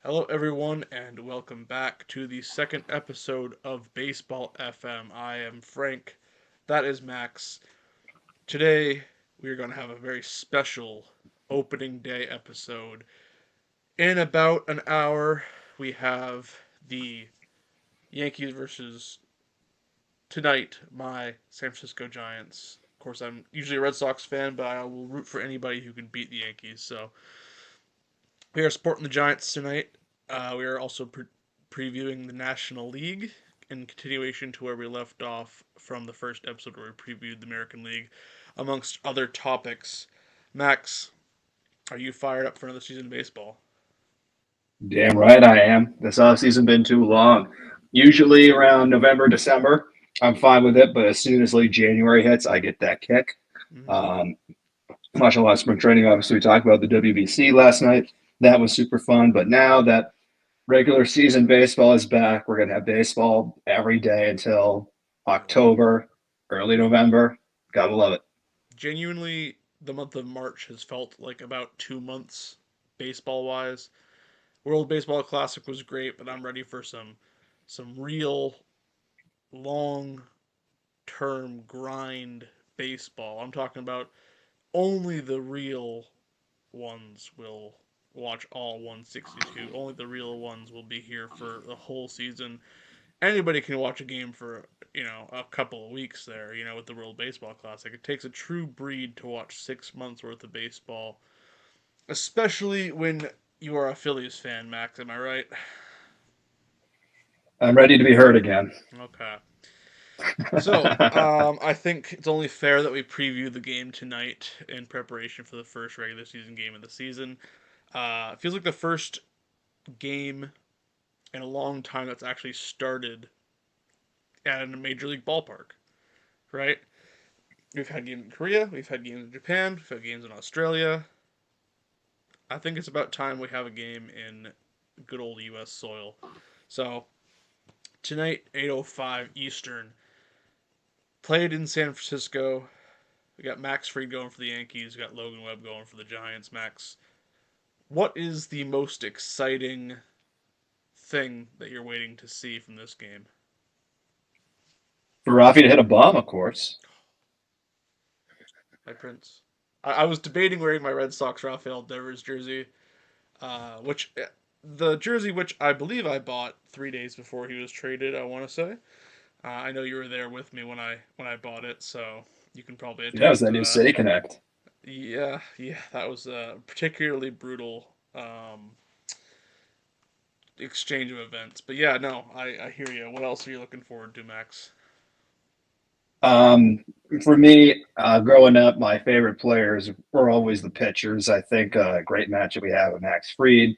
Hello, everyone, and welcome back to the second episode of Baseball FM. I am Frank. That is Max. Today, we are going to have a very special opening day episode. In about an hour, we have the Yankees versus tonight, my San Francisco Giants. Of course, I'm usually a Red Sox fan, but I will root for anybody who can beat the Yankees. So, we are supporting the Giants tonight. We are also previewing the National League in continuation to where we left off from the first episode where we previewed the American League, amongst other topics. Max, are you fired up for another season of baseball? Damn right I am. This offseason been too long. Usually around November, December, I'm fine with it, but as soon as late January hits, I get that kick. Mm-hmm. Um, Watching a lot of spring training. Obviously, we talked about the WBC last night. That was super fun. But now that regular season baseball is back, we're going to have baseball every day until October, early November. Gotta love it. Genuinely, the month of March has felt like about 2 months baseball wise. World Baseball Classic was great, but I'm ready for some real long term grind baseball. I'm talking about only the real ones will watch all 162. Only the real ones will be here for the whole season. Anybody can watch a game for, a couple of weeks there, with the World Baseball Classic. It takes a true breed to watch 6 months worth of baseball, especially when you are a Phillies fan, Max. Am I right? I'm ready to be heard again. Okay. So, I think it's only fair that we preview the game tonight in preparation for the first regular season game of the season. It feels like the first game in a long time that's actually started at a major league ballpark, right? We've had games in Korea, we've had games in Japan, we've had games in Australia. I think it's about time we have a game in good old U.S. soil. So tonight, 8:05 Eastern, played in San Francisco. We got Max Fried going for the Yankees. We got Logan Webb going for the Giants. Max, what is the most exciting thing that you're waiting to see from this game? For Rafi to hit a bomb, of course. My Prince. I was debating wearing my Red Sox Rafael Devers jersey, which the jersey which I believe I bought 3 days before he was traded. I want to say. I know you were there with me when I bought it, so you can probably That was attest that to new that. City Connect. Yeah, yeah, that was a particularly brutal exchange of events. But yeah, no, I hear you. What else are you looking forward to, Max? Um, for me, growing up, my favorite players were always the pitchers. I think a great matchup we have with Max Fried,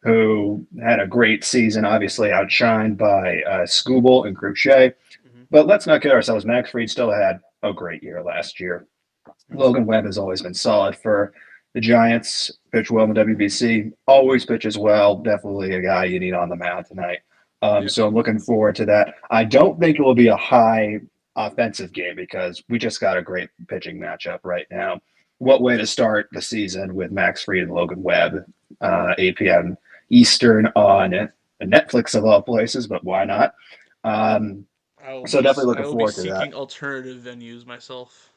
who had a great season, obviously outshined by Scooble and Cruchet. Mm-hmm. But let's not kid ourselves. Max Fried still had a great year last year. Mm-hmm. Logan Webb has always been solid for the Giants. Pitch well in the WBC. Always pitches well. Definitely a guy you need on the mound tonight. Yeah. So I'm looking forward to that. I don't think it will be a high offensive game because we just got a great pitching matchup right now. What way to start the season with Max Fried and Logan Webb, 8 p.m. Eastern on Netflix of all places, but why not? Um, so definitely I looking will be forward to that. seeking alternative venues myself.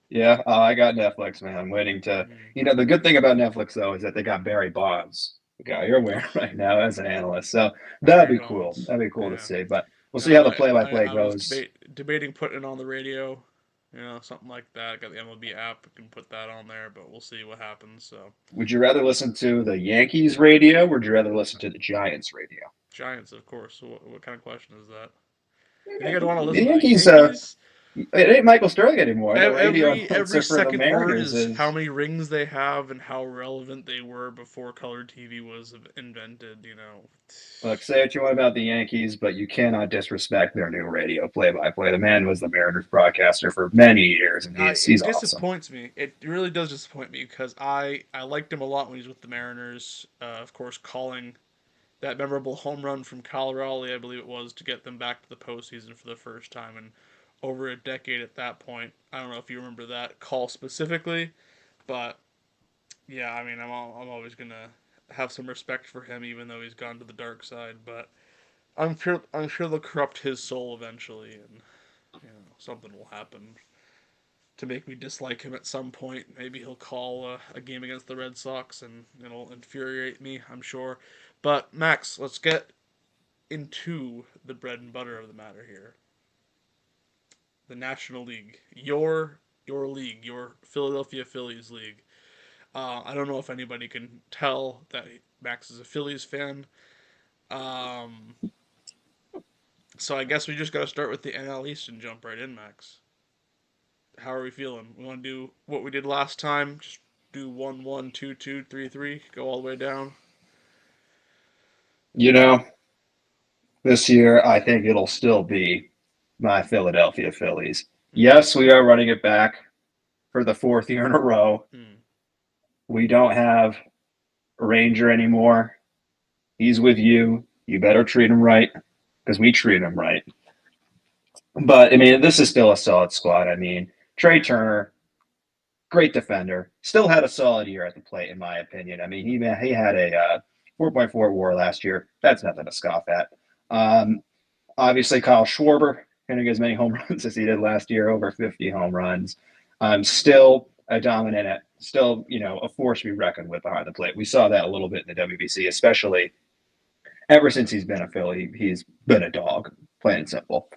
Yeah, I got Netflix, man. I'm waiting to. Mm. The good thing about Netflix though is that they got Barry Bonds, the guy you're wearing right now as an analyst. So that'd Barry be cool. Bonds. That'd be cool to Yeah. see. But we'll No, see how the play-by-play I was goes. debating putting it on the radio, something like that. Got the MLB app, we can put that on there, but we'll see what happens. So Would you rather listen to the Yankees radio, or would you rather listen to the Giants radio? Giants, of course. So what kind of question is that? You think I'd want to The listen to the Yankees. Yankees? It ain't Michael Sterling anymore. The radio Every announcer for the second word Mariners is how is. many rings they have and how relevant they were before color TV was invented. Look, say what you want about the Yankees, but you cannot disrespect their new radio play-by-play. The man was the Mariners broadcaster for many years, and he's It awesome. disappoints me. It really does disappoint me because I liked him a lot when he was with the Mariners. Of course, calling that memorable home run from Cal Raleigh, I believe it was, to get them back to the postseason for the first time in over a decade at that point. I don't know if you remember that call specifically, but yeah, I mean, I'm always gonna. have some respect for him, even though he's gone to the dark side. But I'm sure they'll corrupt his soul eventually, and something will happen to make me dislike him at some point. Maybe he'll call a game against the Red Sox, and it'll infuriate me, I'm sure. But Max, let's get into the bread and butter of the matter here. The National League, your league, your Philadelphia Phillies league. I don't know if anybody can tell that Max is a Phillies fan. Um, so I guess we just got to start with the NL East and jump right in, Max. How are we feeling? We want to do what we did last time. Just do 1-1, 2-2, 3-3. Go all the way down. You know, this year I think it'll still be my Philadelphia Phillies. Mm. Yes, we are running it back for the fourth year in a row. Mm. We don't have Ranger anymore. He's with you. You better treat him right because we treat him right. But I mean, this is still a solid squad. I mean, Trey Turner, great defender, still had a solid year at the plate, in my opinion. I mean, he had a 4.4 WAR last year. That's nothing to scoff at. Um, Obviously, Kyle Schwarber hitting as many home runs as he did last year, over 50 home runs. Still a dominant, still a force to be reckoned with behind the plate. We saw that a little bit in the WBC, especially ever since he's been a Philly. He's been a dog, plain and simple.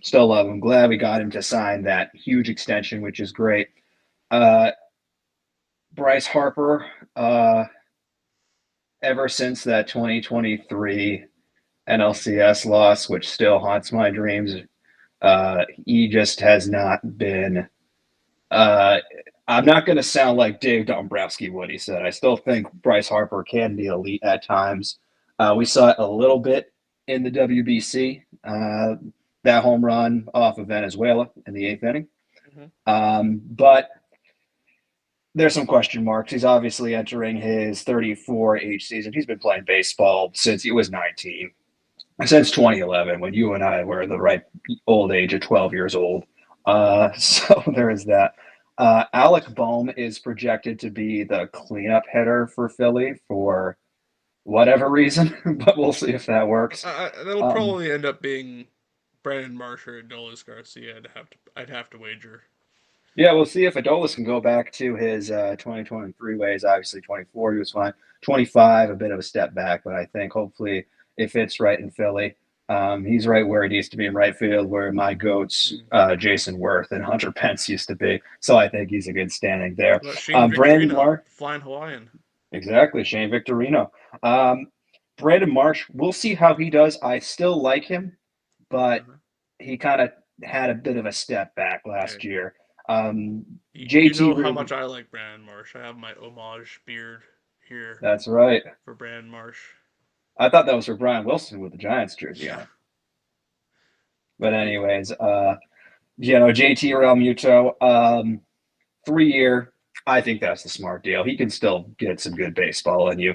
Still love him. Glad we got him to sign that huge extension, which is great. Uh, Bryce Harper, ever since that 2023 NLCS loss, which still haunts my dreams, he just has not been. Uh, I'm not going to sound like Dave Dombrowski what he said. I still think Bryce Harper can be elite at times. We saw it a little bit in the WBC, that home run off of Venezuela in the eighth inning. Mm-hmm. But there's some question marks. He's obviously entering his 34 age season. He's been playing baseball since he was 19, since 2011, when you and I were the right old age of 12 years old. So there is that. Alec Bohm is projected to be the cleanup hitter for Philly for whatever reason, but we'll see if that works. That'll Um, probably end up being Brandon Marsh or Adolis Garcia. I'd have to wager. yeah, we'll see if Adolis can go back to his 2023 ways. Obviously, 24, he was fine. 25, a bit of a step back, but I think hopefully it fits right in Philly. He's right where he needs to be in right field, where my goats, Mm. Jason Worth and Hunter Pence, used to be. So I think he's a good standing there. What about Shane Brandon Victorino, Marsh, flying Hawaiian? exactly, Shane Victorino. Um, Brandon Marsh, we'll see how he does. I still like him, but Uh-huh. he kind of had a bit of a step back Hey, last year. Um, you JT know how Real, much I like Brandon Marsh. I have my homage beard here that's right. for Brandon Marsh. I thought that was for Brian Wilson with the Giants jersey Yeah. on. But anyways, JT Realmuto, 3 year. I think that's the smart deal. He can still get some good baseball in you.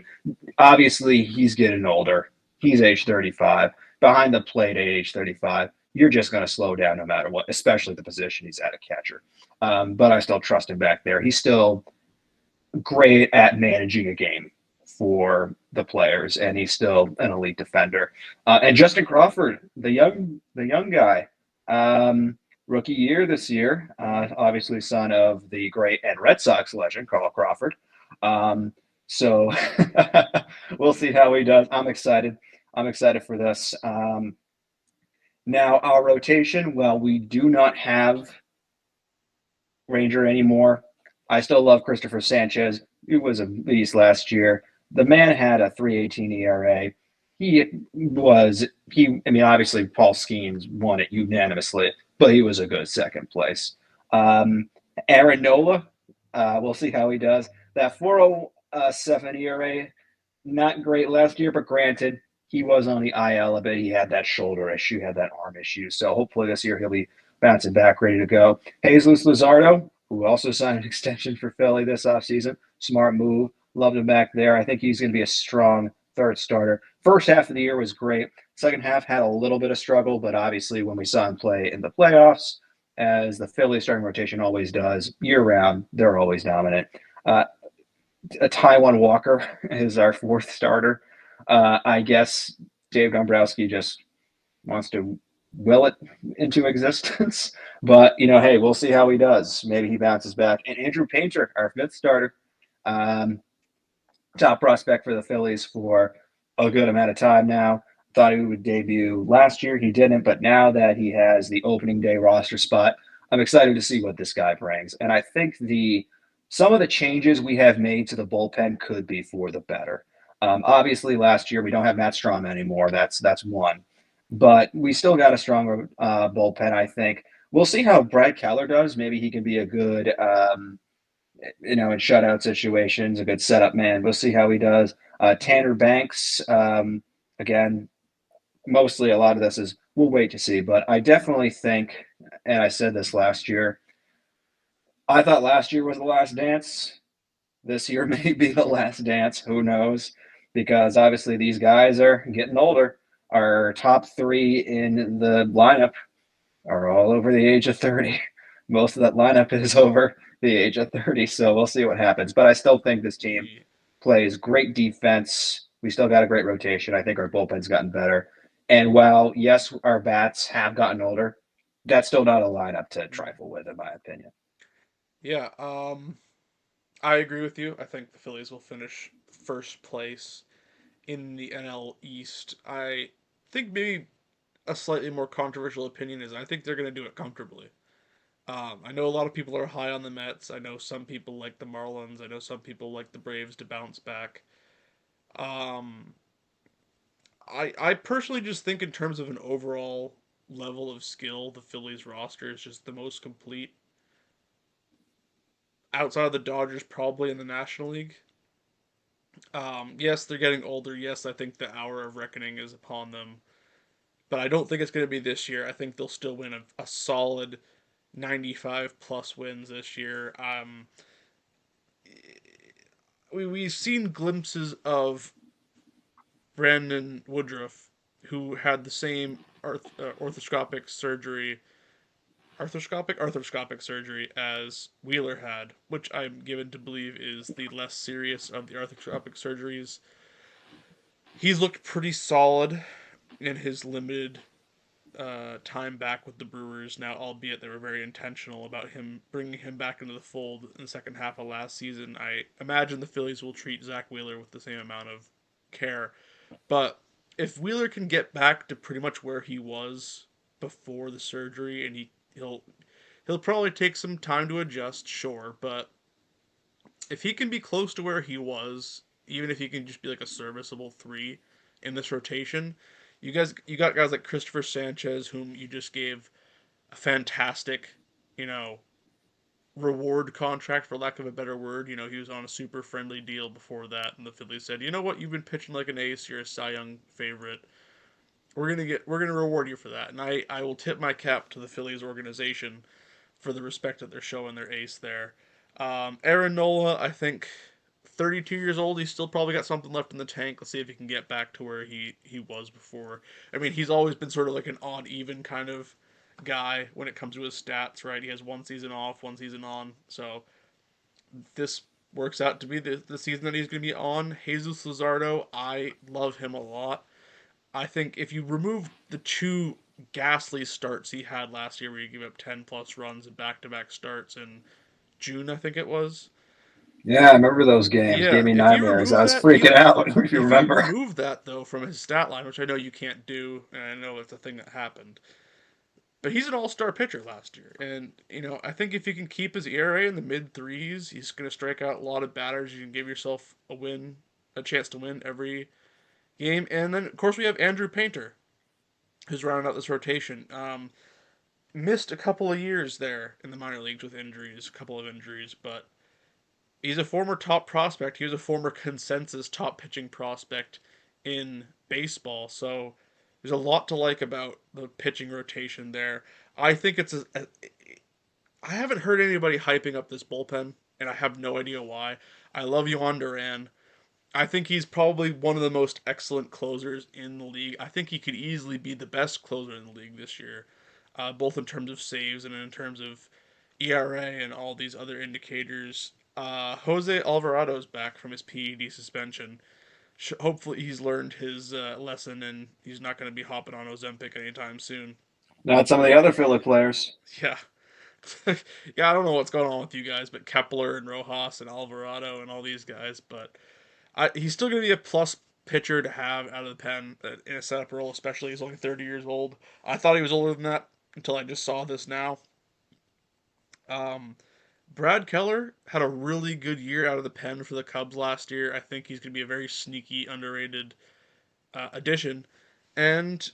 Obviously, he's getting older. He's age 35. Behind the plate at age 35, you're just going to slow down no matter what, especially the position he's at a catcher. But I still trust him back there. He's still great at managing a game for the players, and he's still an elite defender. And Justin Crawford, the young guy, rookie year this year, obviously son of the great and Red Sox legend Carl Crawford. So we'll see how he does. I'm excited. I'm excited for this. Now our rotation. Well, we do not have Ranger anymore. I still love Christopher Sanchez. He was a beast last year. The man had a 3.18 ERA. I mean, obviously Paul Skeens won it unanimously, but he was a good second place. Um, Aaron Nola, we'll see how he does. That 4.07 ERA, not great last year, but granted, he was on the IL a bit. He had that shoulder issue, had that arm issue. So hopefully this year he'll be bouncing back, ready to go. Jesus Luzardo, who also signed an extension for Philly this offseason. Smart move. Loved him back there. I think he's going to be a strong third starter. First half of the year was great. Second half had a little bit of struggle, but obviously when we saw him play in the playoffs, as the Philly starting rotation always does, year round, they're always dominant. Uh, Taiwan Walker is our fourth starter. I guess Dave Dombrowski just wants to will it into existence. But hey, we'll see how he does. Maybe he bounces back. And Andrew Painter, our fifth starter, um, top prospect for the Phillies for a good amount of time now. Thought he would debut last year. He didn't, but now that he has the opening day roster spot, I'm excited to see what this guy brings. And I think the some of the changes we have made to the bullpen could be for the better. Obviously, last year we don't have Matt Strom anymore. That's one, but we still got a stronger bullpen. I think we'll see how Brad Keller does. Maybe he can be a good in shutout situations, a good setup man. We'll see how he does. Tanner Banks, again, mostly a lot of this is we'll wait to see, but I definitely think, and I said this last year, I thought last year was the last dance. This year may be the last dance. Who knows? Because obviously these guys are getting older. Our top three in the lineup are all over the age of 30. Most of that lineup is over the age of 30, so we'll see what happens. But I still think this team The plays great defense. We still got a great rotation. I think our bullpen's gotten better. And while, yes, our bats have gotten older, that's still not a lineup to mm, trifle with, in my opinion. yeah, I agree with you. I think the Phillies will finish first place in the NL East. I think maybe a slightly more controversial opinion is I think they're going to do it comfortably. I know a lot of people are high on the Mets. I know some people like the Marlins. I know some people like the Braves to bounce back. Um, I personally just think in terms of an overall level of skill, the Phillies roster is just the most complete outside of the Dodgers, probably in the National League. Yes, they're getting older. Yes, I think the hour of reckoning is upon them. But I don't think it's going to be this year. I think they'll still win a solid 95 plus wins this year. We've seen glimpses of Brandon Woodruff, who had the same arthroscopic surgery, arthroscopic surgery as Wheeler had, which I'm given to believe is the less serious of the arthroscopic surgeries. He's looked pretty solid in his limited time back with the Brewers now, albeit they were very intentional about him bringing him back into the fold in the second half of last season. I imagine the Phillies will treat Zach Wheeler with the same amount of care. But if Wheeler can get back to pretty much where he was before the surgery, and he'll probably take some time to adjust, sure, but if he can be close to where he was, even if he can just be like a serviceable three in this rotation, you got guys like Christopher Sanchez, whom you just gave a fantastic, you know, reward contract for lack of a better word. You know, he was on a super friendly deal before that, and the Phillies said, you know what, you've been pitching like an ace, you're a Cy Young favorite. We're gonna reward you for that, and I will tip my cap to the Phillies organization for the respect that they're showing their ace there. Aaron Nola, I think 32 years old, he's still probably got something left in the tank. Let's see if he can get back to where he was before. I mean, he's always been sort of like an odd even kind of guy when it comes to his stats, right? He has one season off, one season on. So this works out to be the season that he's going to be on. Jesus Luzardo, I love him a lot. I think if you remove the two ghastly starts he had last year, where he gave up 10 plus runs in back to back starts in June, I think it was. Yeah, I remember those games. Gave Yeah, me if you nightmares. I remove was that, he freaking out, if you if you remember. remove that though from his stat line, which I know you can't do, and I know it's a thing that happened, but he's an all-star pitcher last year, and I think if you can keep his ERA in the mid threes, he's going to strike out a lot of batters. You can give yourself a chance to win every game, and then of course we have Andrew Painter, who's rounding out this rotation. Missed a couple of years there in the minor leagues with injuries, a couple of injuries, but he's a former top prospect. He was a former consensus top pitching prospect in baseball. So there's a lot to like about the pitching rotation there. I think I haven't heard anybody hyping up this bullpen, and I have no idea why. I love Yohan Duran. I think he's probably one of the most excellent closers in the league. I think he could easily be the best closer in the league this year, both in terms of saves and in terms of ERA and all these other indicators. Jose Alvarado's back from his PED suspension. Hopefully, he's learned his lesson and he's not going to be hopping on Ozempic anytime soon. Not some of the other Philly players. Yeah, yeah. I don't know what's going on with you guys, but Kepler and Rojas and Alvarado and all these guys, but he's still going to be a plus pitcher to have out of the pen in a setup role, especially he's only 30 years old. I thought he was older than that until I just saw this now. Um, Brad Keller had a really good year out of the pen for the Cubs last year. I think he's going to be a very sneaky, underrated addition. And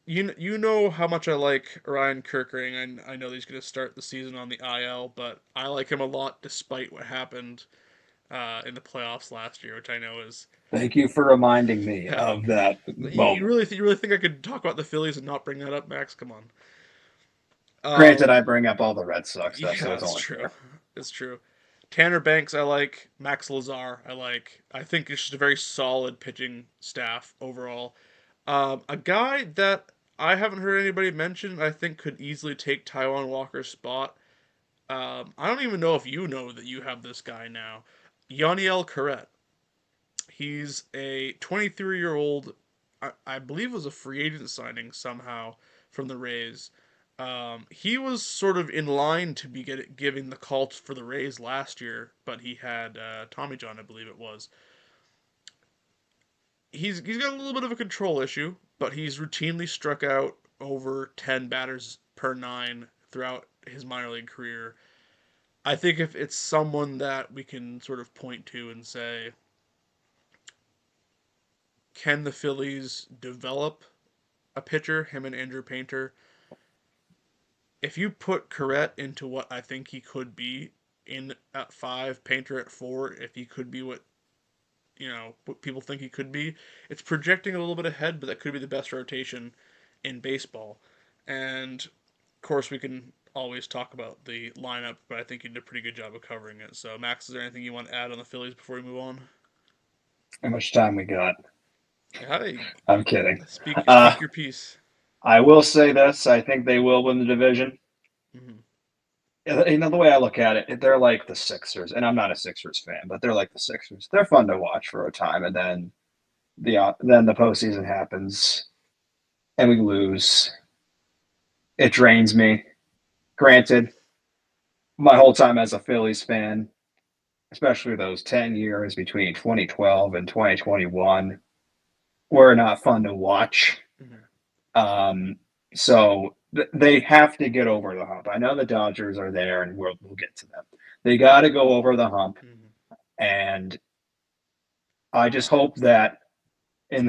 you know how much I like Ryan Kirkering. I know he's going to start the season on the IL, but I like him a lot despite what happened in the playoffs last year, which I know is Thank you for reminding me yeah. of that You moment. really you really think I could talk about the Phillies and not bring that up, Max? Come on. Granted, Um, I bring up all the Red Sox stuff, so yeah, it's it's only true. fair. It's true. Tanner Banks, I like. Max Lazar, I like. I think it's just a very solid pitching staff overall. A guy that I haven't heard anybody mention, I think could easily take Taiwan Walker's spot. I don't even know if you know that you have this guy now. Yaniel Corrette. He's a 23-year-old, I believe was a free agent signing somehow from the Rays. He was sort of in line to be giving the call for the Rays last year, but he had Tommy John, I believe it was. He's got a little bit of a control issue, but he's routinely struck out over 10 batters per nine throughout his minor league career. I think if it's someone that we can sort of point to and say, can the Phillies develop a pitcher, him and Andrew Painter? If you put Corrette into what I think he could be in at five, Painter at four, if he could be what people think he could be, it's projecting a little bit ahead, but that could be the best rotation in baseball. And of course, we can always talk about the lineup, but I think you did a pretty good job of covering it. So, Max, is there anything you want to add on the Phillies before we move on? How much time we got? Hey, I'm kidding. speak your piece. I will say this: I think they will win the division. Mm-hmm. You know the way I look at it, they're like the Sixers, and I'm not a Sixers fan, but they're like the Sixers. They're fun to watch for a time, and then the postseason happens, and we lose. It drains me. Granted, my whole time as a Phillies fan, especially those 10 years between 2012 and 2021, were not fun to watch. Mm-hmm. Um, so they have to get over the hump. I know the Dodgers are there, and we'll get to them. They got to go over the hump, Mm-hmm. and I just hope that and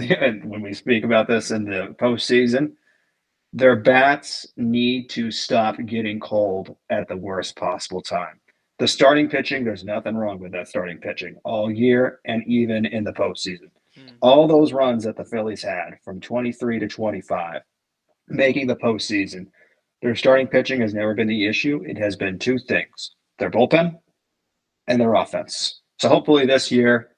when we speak about this in the postseason, their bats need to stop getting cold at the worst possible time. The starting pitching, there's nothing wrong with that starting pitching all year and even in the postseason. Mm-hmm. All those runs that the Phillies had from 23 to 25, making the postseason, their starting pitching has never been the issue. It has been two things: their bullpen and their offense. So hopefully this year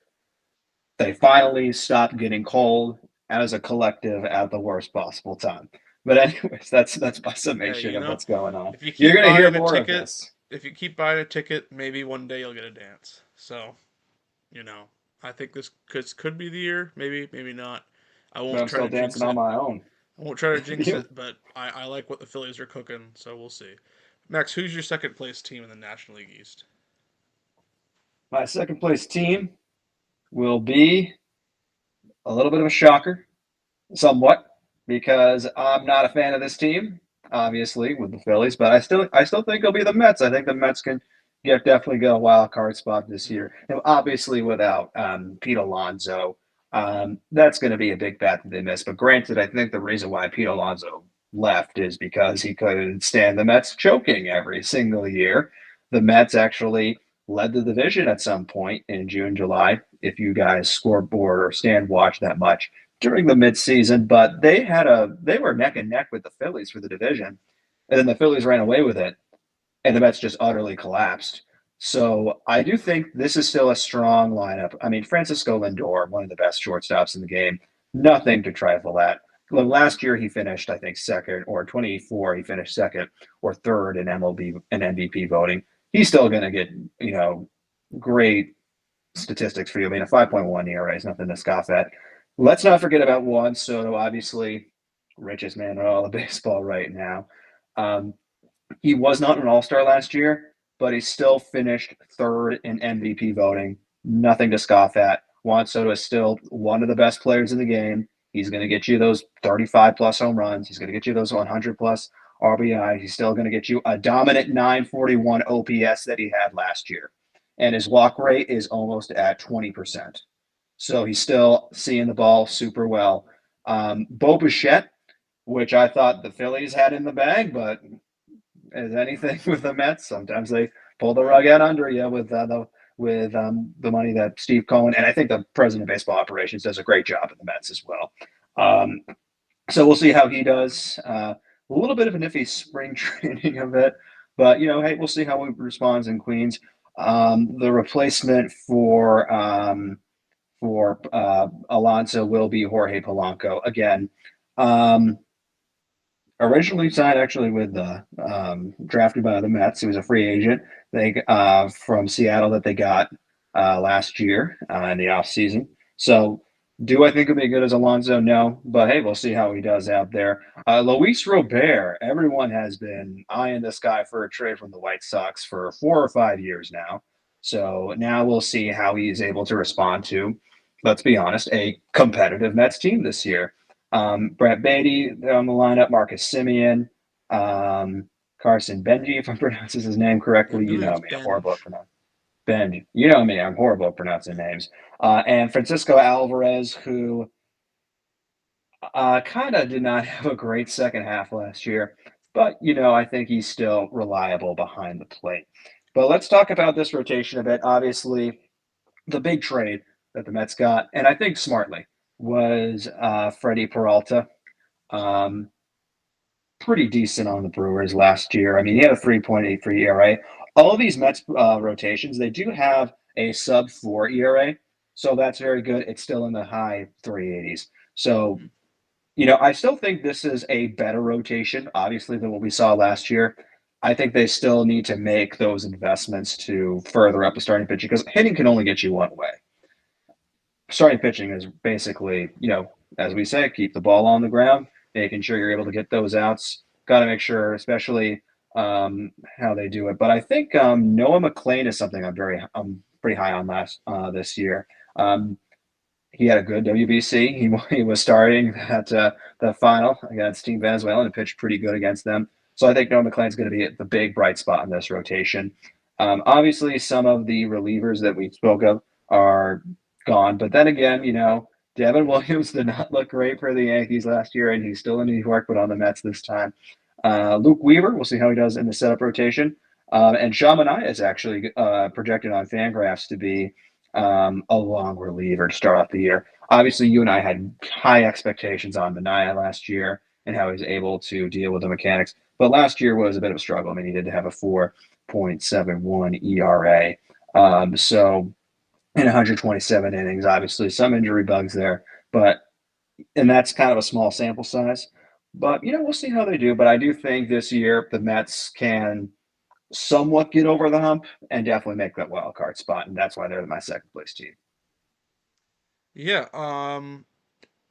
they finally stop getting cold as a collective at the worst possible time. But anyways, that's my Hey, summation of what's going on. if you You're keep gonna hear buying a more of ticket, this. maybe one day you'll get a dance. So, you know, I think this could be the year. Maybe, maybe not. I But won't I'm try still to dancing jinx on it. my own. I won't try to jinx You, it, but I like what the Phillies are cooking, so we'll see. Max, who's your second place team in the National League East? my second place team will be a little bit of a shocker, somewhat, because I'm not a fan of this team, obviously with the Phillies, but I still think it'll be the Mets. I think the Mets can definitely get a wild card spot this Mm-hmm. year. And obviously without Pete Alonso, that's going to be a big bat that they miss. But granted, I think the reason why Pete Alonso left is because he couldn't stand the Mets choking every single year. The Mets actually led the division at some point in June, July. If you guys scoreboard or stand watch that much, during the midseason, but they were neck and neck with the Phillies for the division, and then the Phillies ran away with it, and the Mets just utterly collapsed. So I do think this is still a strong lineup. I mean, Francisco Lindor, one of the best shortstops in the game, nothing to trifle at. Well, last year he finished, I think, second, or 24, he finished second or third in MLB and MVP voting. He's still going to get, great statistics for you. I mean, a 5.1 ERA is nothing to scoff at. Let's not forget about Juan Soto, obviously, richest man in all of baseball right now. Um, he was not an all star last year, but he still finished third in MVP voting. Nothing to scoff at. Juan Soto is still one of the best players in the game. He's going to get you those 35 plus home runs. He's going to get you those 100 plus RBI. He's still going to get you a dominant 941 OPS that he had last year. And his walk rate is almost at 20%. So he's still seeing the ball super well. Bo Bichette, which I thought the Phillies had in the bag, but as anything with the Mets, sometimes they pull the Right. rug out under you with the money that Steve Cohen and I think the president of baseball operations does a great job at the Mets as well. Um, so we'll see how he does. A little bit of an iffy spring training of it, but hey, we'll see how he responds in Queens. The replacement for Alonso will be Jorge Polanco again. Um, Originally signed actually with the drafted by the Mets. He was a free agent. They from Seattle that they got last year in the off season. So, do I think he'll be good as Alonso? No, but hey, we'll see how he does out there. Luis Robert. Everyone has been eyeing this guy for a trade from the White Sox for 4 or 5 years now. So now we'll see how he's able to respond to, let's be honest, a competitive Mets team this year. Brett Beatty on the lineup, Marcus Simeon, Carson Benji, if I'm pronouncing his name I correctly. You believe know it's me, I'm horrible at Benj. pronouncing Benji. You know me, I'm horrible at pronouncing names. And Francisco Alvarez, who kind of did not have a great second half last year, but I think he's still reliable behind the plate. But let's talk about this rotation a bit. Obviously, the big trade that the Mets got, and I think smartly, was Freddie Peralta. Um, Pretty decent on the Brewers last year. I mean, he had a 3.83 ERA. All of these Mets rotations, they do have a sub 4 ERA, so that's very good. It's still in the high 380s. So, Hmm. I still think this is a better rotation, obviously, than what we saw last year. I think they still need to make those investments to further up the starting pitching because hitting can only get you one way. Starting pitching is basically, as we say, keep the ball on the ground, making sure you're able to get those outs. Got to make sure, especially how they do it. But I think Noah McLean is something I'm pretty high on last this year. Um, he had a good WBC. He was starting at the final against Team Venezuela and pitched pretty good against them. So I think Noah McLean's going to be the big bright spot in this rotation. Obviously, some of the relievers that we spoke of are gone, but then again, Devin Williams did not look great for the Yankees last year, and he's still in New York, but on the Mets this time. Luke Weaver, we'll see how he does in the setup rotation. And Shaman Mania is actually projected on Fangraphs to be a long reliever to start off the year. Obviously, you and I had high expectations on Mania last year and how he was able to deal with the mechanics. But last year was a bit of a struggle. I mean, he did have a 4.71 ERA. So in 127 innings, obviously some injury bugs there, but and that's kind of a small sample size. But we'll see how they do. But I do think this year the Mets can somewhat get over the hump and definitely make that wild card spot, and that's why they're my second place team. Yeah.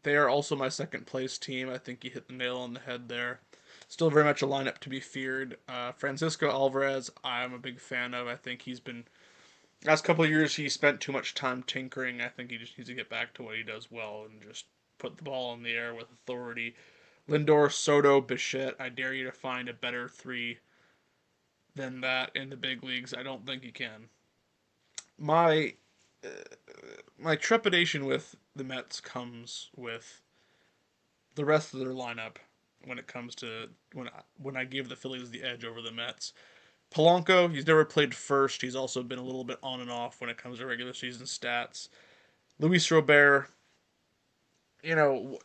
They are also my second place team. I think you hit the nail on the head there. Still very much a lineup to be feared. Francisco Alvarez, I'm a big fan of. I think he's been last couple of years he spent too much time tinkering. I think he just needs to get back to what he does well and just put the ball in the air with authority. Lindor, Soto, Bichette. I dare you to find a better three than that in the big leagues. I don't think you can. My uh, my trepidation with the Mets comes with the rest of their lineup when it comes to when I gave the Phillies the edge over the Mets. Polanco, he's never played first. He's also been a little bit on and off when it comes to regular season stats. Luis Robert, you know,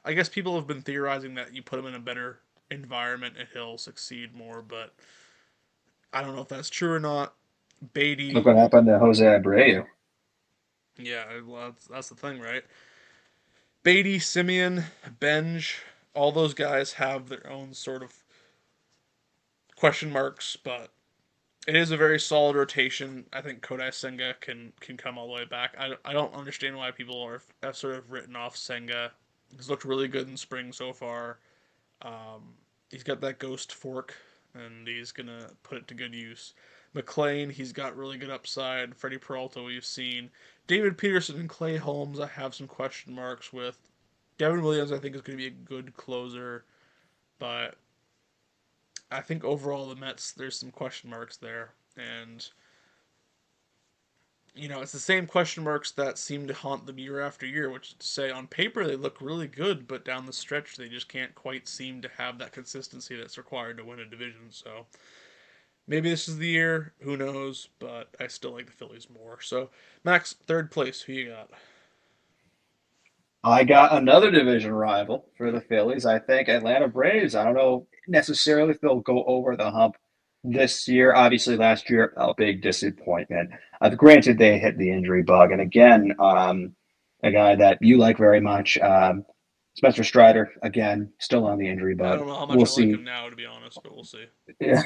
I guess people have been theorizing that you put him in a better environment and he'll succeed more, but I don't know if that's true or not. Look Beatty, what happened to Jose Abreu. yeah, well, that's the thing, right? Beatty, Simeon, Benj, all those guys have their own sort of question marks, but It is a very solid rotation. I think Kodai Senga can come all the way back. I don't understand why people have sort of written off Senga. He's looked really good in spring so far. Um, he's got that ghost fork, and he's gonna put it to good use. McLean, he's got really good upside. Freddie Peralta, we've seen. David Peterson and Clay Holmes, I have some question marks with. Devin Williams, I think, is going to be a good closer, but I think overall the Mets, there's some question marks there. And, it's the same question marks that seem to haunt them year after year, which is to say, on paper, they look really good, but down the stretch, they just can't quite seem to have that consistency that's required to win a division. So maybe this is the year. Who knows? But I still like the Phillies more. So, Max, third place. Who you got? I got another division rival for the Phillies. I think Atlanta Braves. I don't know necessarily if they'll go over the hump this year. Obviously, last year, a big disappointment. Granted, they hit the injury bug. And again, a guy that you like very much, Spencer Strider, again, still on the injury I bug. don't know how much We'll I like see. him now, to be honest, but we'll see. Yeah.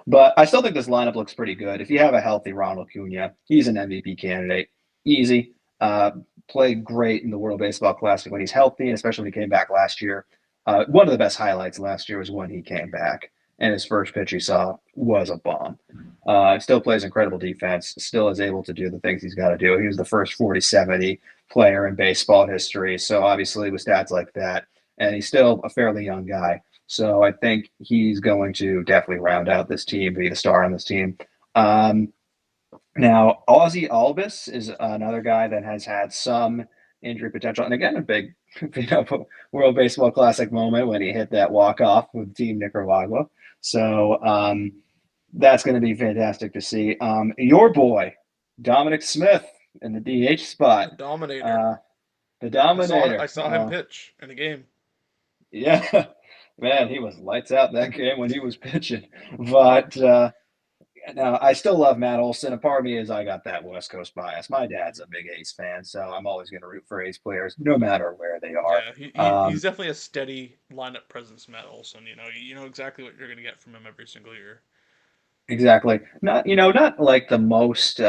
But I still think this lineup looks pretty good. If you have a healthy Ronald Acuna, he's an MVP candidate. Easy. Uh, Played great in the World Baseball Classic when he's healthy, and especially when he came back last year. One of the best highlights last year was when he came back, and his first pitch he saw was a bomb. Still plays incredible defense, still is able to do the things he's got to do. He was the first 40-70 player in baseball history. So obviously, with stats like that, and he's still a fairly young guy. So I think he's going to definitely round out this team, be the star on this team. Um, Now, Ozzy Albis is another guy that has had some injury potential, and again, a big World Baseball Classic moment when he hit that walk off with Team Nicaragua. So that's going to be fantastic to see. Your boy, Dominic Smith, in the DH The spot, Dominator. uh, the I saw I Dominator. saw him pitch in a game. Yeah, man, he was lights out that game when he was pitching. But now I still love Matt Olson. A part of me is I got that West Coast bias. My dad's a big Ace fan, so I'm always going to root for Ace players, no matter where they are. Yeah, he's Um, definitely a steady lineup presence, Matt Olson. You know exactly what you're going to get from him every single year. exactly. Not like the most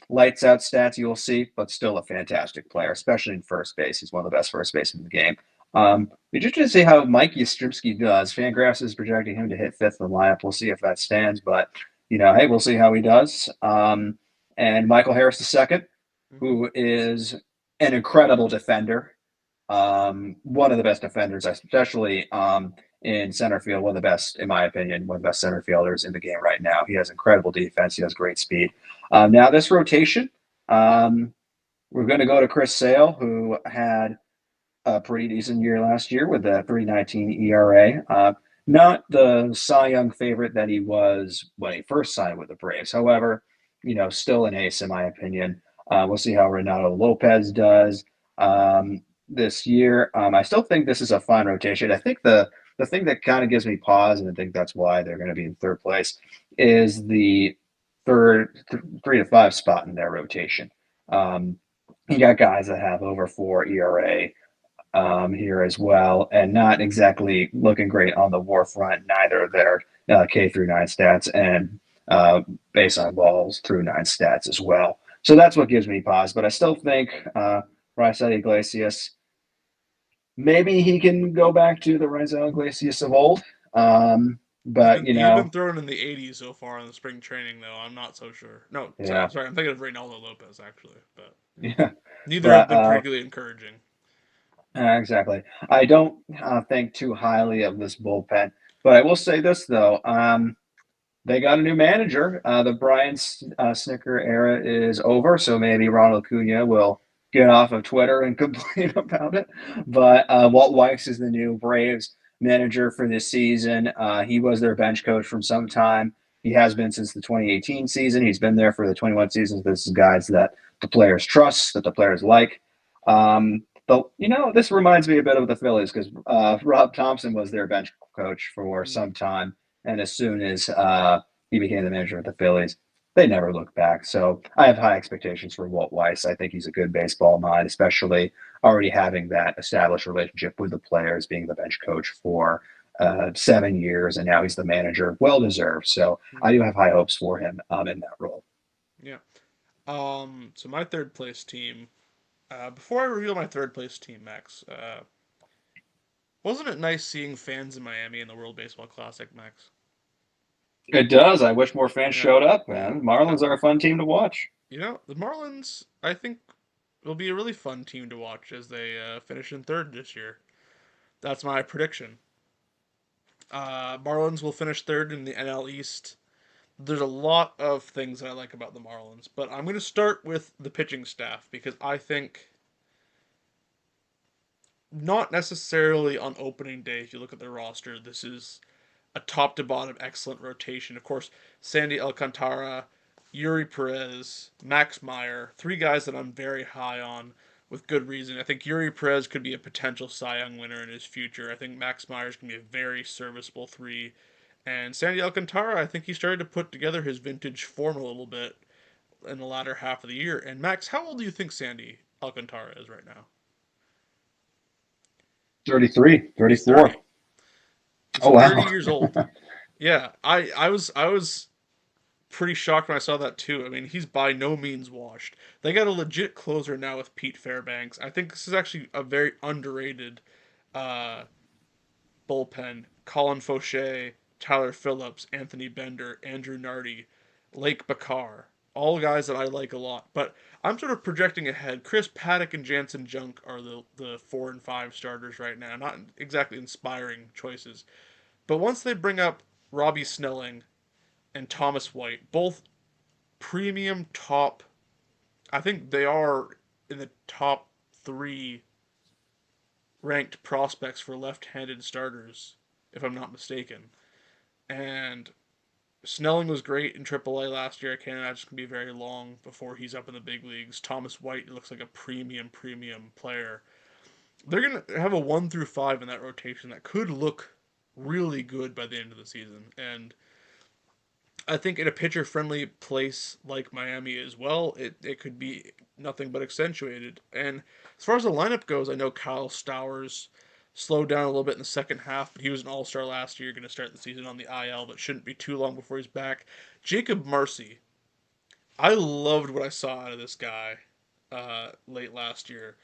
lights out stats you'll see, but still a fantastic player, especially in first base. He's one of the best first basemen in the game. We just to see how Mike Yastrzemski does. Fangraphs is projecting him to hit fifth in the lineup. We'll see if that stands, but hey, we'll see how he does. And Michael Harris II, Hmm. who is an incredible defender, one of the best defenders, especially in center field. One of the best, in my opinion, one of the best center fielders in the game right now. He has incredible defense. He has great speed. Now this rotation, um, we're going to go to Chris Sale, who had a pretty decent year last year with a 3.19 ERA. Not the Cy Young favorite that he was when he first signed with the Braves. However, still an ace in my opinion. We'll see how Renato Lopez does this year. I still think this is a fine rotation. I think the thing that kind of gives me pause, and I think that's why they're going to be in third place, is the 3 to 5 spot in their rotation. Um, you got guys that have over 4 ERA here as well, and not exactly looking great on the WAR front. Neither their K through 9 stats and uh, base on balls through 9 stats as well. So that's what gives me pause. But I still think Raisel Iglesias, maybe he can go back to the Raisel Iglesias of old. But He's been thrown in the 80s so far in the spring training, though. I'm not so sure. No, yeah, sorry, I'm thinking of Reynaldo Lopez actually, but yeah. neither have But been particularly encouraging. exactly. I don't think too highly of this bullpen. But I will say this though. They got a new manager. The Brian Snicker era is over, so maybe Ronald Acuna will get off of Twitter and complain about it. But Walt Weiss is the new Braves manager for this season. He was their bench coach from some time. He has been since the 2018 season. He's been there for the 21 seasons. This is guys that the players trust, that the players like. But this reminds me a bit of the Phillies because Rob Thompson was their bench coach for Mm. some time, and as soon as he became the manager of the Phillies, they never looked back. So I have high expectations for Walt Weiss. I think he's a good baseball mind, especially already having that established relationship with the players, being the bench coach for 7 years, and now he's the manager. Well deserved. So I Mhm. do have high hopes for him in that role. Yeah. So my third place team. Before I reveal my third place team, Max, wasn't it nice seeing fans in Miami in the World Baseball Classic, Max? It does. I wish more fans Yeah. showed up, man. Yeah. Marlins are a fun team to watch. The Marlins, I think, will be a really fun team to watch as they finish in third this year. That's my prediction. Marlins will finish third in the NL East. There's a lot of things that I like about the Marlins, but I'm going to start with the pitching staff because I think not necessarily on opening day, if you look at their roster, this is a top to bottom excellent rotation. Of course, Sandy Alcantara, Yuri Perez, Max Meyer, three guys that I'm very high on with good reason. I think Yuri Perez could be a potential Cy Young winner in his future. I think Max Meyer's going to be a very serviceable three. And Sandy Alcantara, I think he started to put together his vintage form a little bit in the latter half of the year. And Max, how old do you think Sandy Alcantara is right now? 33, He's 34. 30. He's Oh, 30 wow. years old. Yeah, I was pretty shocked when I saw that too. I mean, he's by no means washed. They got a legit closer now with Pete Fairbanks. I think this is actually a very underrated uh, bullpen. Colin Fauché, Tyler Phillips, Anthony Bender, Andrew Nardi, Lake Bakar. All guys that I like a lot. But I'm sort of projecting ahead. Chris Paddock and Jansen Junk are the 4 and 5 starters right now. Not exactly inspiring choices. But once they bring up Robbie Snelling and Thomas White, both premium top. I think they are in the top three ranked prospects for left-handed starters, if I'm not mistaken. And Snelling was great in AAA last year. I can't imagine it's gonna be very long before he's up in the big leagues. Thomas White looks like a premium player. They're gonna have a 1 through 5 in that rotation that could look really good by the end of the season. And I think in a pitcher friendly place like Miami as well, it could be nothing but accentuated. And as far as the lineup goes, I know Kyle Stowers slowed down a little bit in the second half, but he was an all star last year, going to start the season on the IL, but shouldn't be too long before he's back. Jacob Marcy, I loved what I saw out of this guy late last year.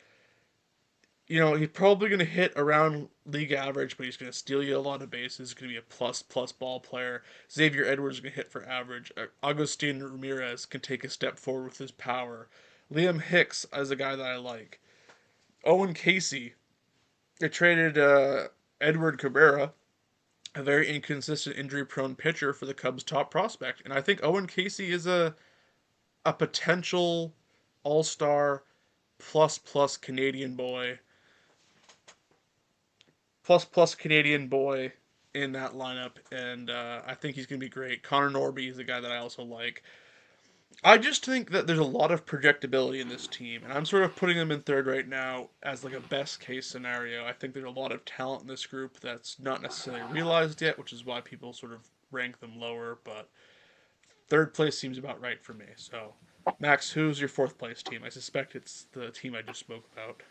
He's probably going to hit around league average, but he's going to steal you a lot of bases. He's going to be a plus ball player. Xavier Edwards is going to hit for average. Agustin Ramirez can take a step forward with his power. Liam Hicks is a guy that I like. Owen Casey, they traded Edward Cabrera, a very inconsistent, injury-prone pitcher, for the Cubs' top prospect, and I think Owen Casey is a potential all-star plus Canadian boy plus Canadian boy in that lineup, and I think he's going to be great. Connor Norby is a guy that I also like. I just think that there's a lot of projectability in this team, and I'm sort of putting them in third right now as like a best case scenario. I think there's a lot of talent in this group that's not necessarily realized yet, which is why people sort of rank them lower. But third place seems about right for me. So, Max, who's your fourth place team? I suspect it's the team I just spoke about.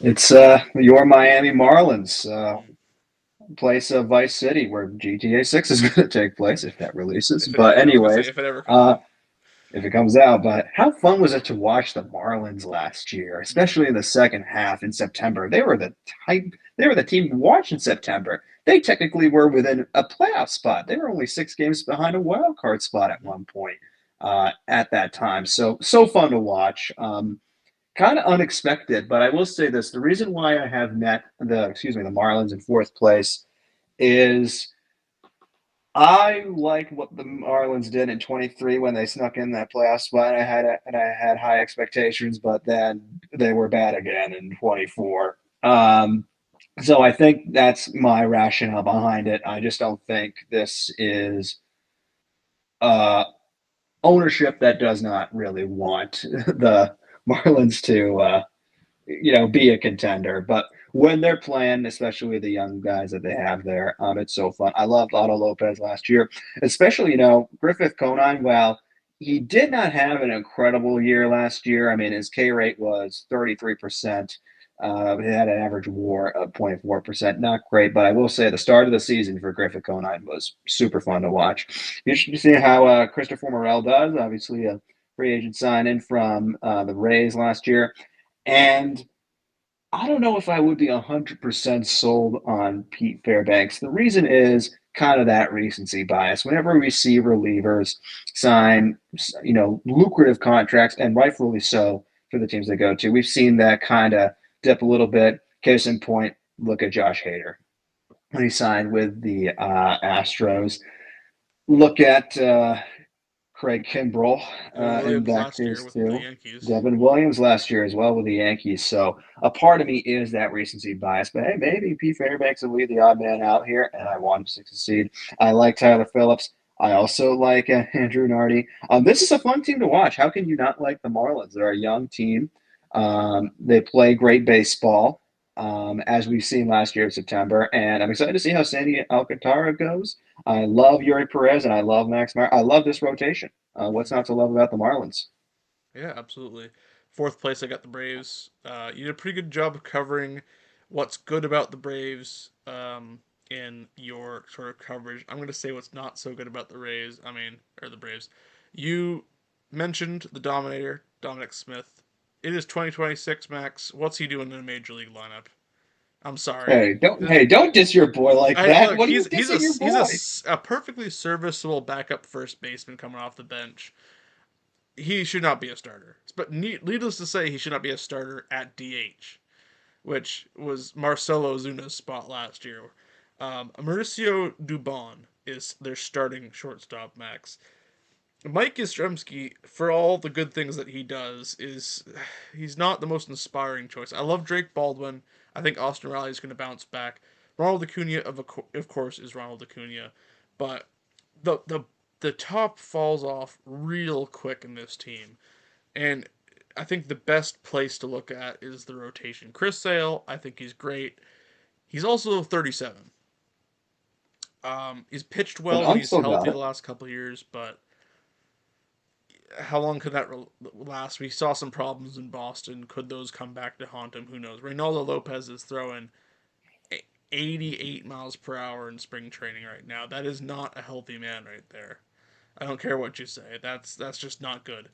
It's your Miami Marlins, Hmm. place of Vice City, where GTA 6 is going to take place if that releases. If it But ever, I was gonna say anyways, if it ever comes uh, out. if it comes out. But how fun was it to watch the Marlins last year, Hmm. especially in the second half in September? Type. They were the team to watch in September. They technically were within a playoff spot. They were only 6 games behind a wild card spot at Hmm. one point at that time. So fun to watch. Kind of unexpected, but I will say this: the reason why I have met the Marlins in fourth place is I liked what the Marlins did in 23 when they snuck in that playoff spot. I had high expectations, but then they were bad again in 24. So I think that's my rationale behind it. I just don't think this is uh, ownership that does not really want the Marlins to be a contender. But when they're playing, especially the young guys that they have there, it's so fun. I loved Otto Lopez last year, especially, Griffith Conine. Well, he did not have an incredible year last year. I mean, his K rate was 33%. He had an average WAR of 24%. Not great, but I will say the start of the season for Griffith Conine was super fun to watch. You should see how Christopher Morel does. Obviously, a free agent sign in from the Rays last year. And I don't know if I would be 100% sold on Pete Fairbanks. The reason is kind of that recency bias. Whenever we see relievers sign, lucrative contracts, and rightfully so for the teams they go to, we've seen that kind of dip a little bit. Case in point, look at Josh Hader when he signed with the Astros. Look at Craig Kimbrell Devin in Williams that last year case with the too. Yankees. Devin Williams last year as well with the Yankees. So a part of me is that recency bias, but hey, maybe Pete Fairbanks will be the odd man out here, and I want him to succeed. I like Tyler Phillips. I also like Andrew Nardi. This is a fun team to watch. How can you not like the Marlins? They're a young team. They play great baseball, as we've seen last year in September, and I'm excited to see how Sandy Alcantara goes. I love Yuri Perez and I love Max Meyer. I love this rotation. What's Mm-hmm. not to love about the Marlins? Yeah, absolutely. Fourth place, I got the Braves. You did a pretty good job of covering what's good about the Braves in your sort of coverage. I'm going to say what's not so good about the Rays. Or the Braves. You mentioned the Dominator, Dominic Smith. It is 2026, Max. What's he doing in a major league lineup? I'm sorry. Hey, don't diss your boy like I that. look. What are you He's dissing your boy? a perfectly serviceable backup first baseman coming off the bench. He should not be a starter. But needless to say, he should not be a starter at DH, which was Marcelo Zuna's spot last year. Mauricio Dubon is their starting shortstop, Max. Mike Yastrzemski, for all the good things that he does, is he's not the most inspiring choice. I love Drake Baldwin. I think Austin Riley is going to bounce back. Ronald Acuna, of course, is Ronald Acuna, but the the the top falls off real quick in this team, and I think the best place to look at is the rotation. Chris Sale, I think he's great. He's also 37. He's pitched But well when Unc he's still got healthy the it. last couple of years, but how long could that last? We saw some problems in Boston. Could those come back to haunt him? Who knows? Reynaldo Lopez is throwing 88 miles per hour in spring training right now. That is not a healthy man right there. I don't care what you say. That's just not good.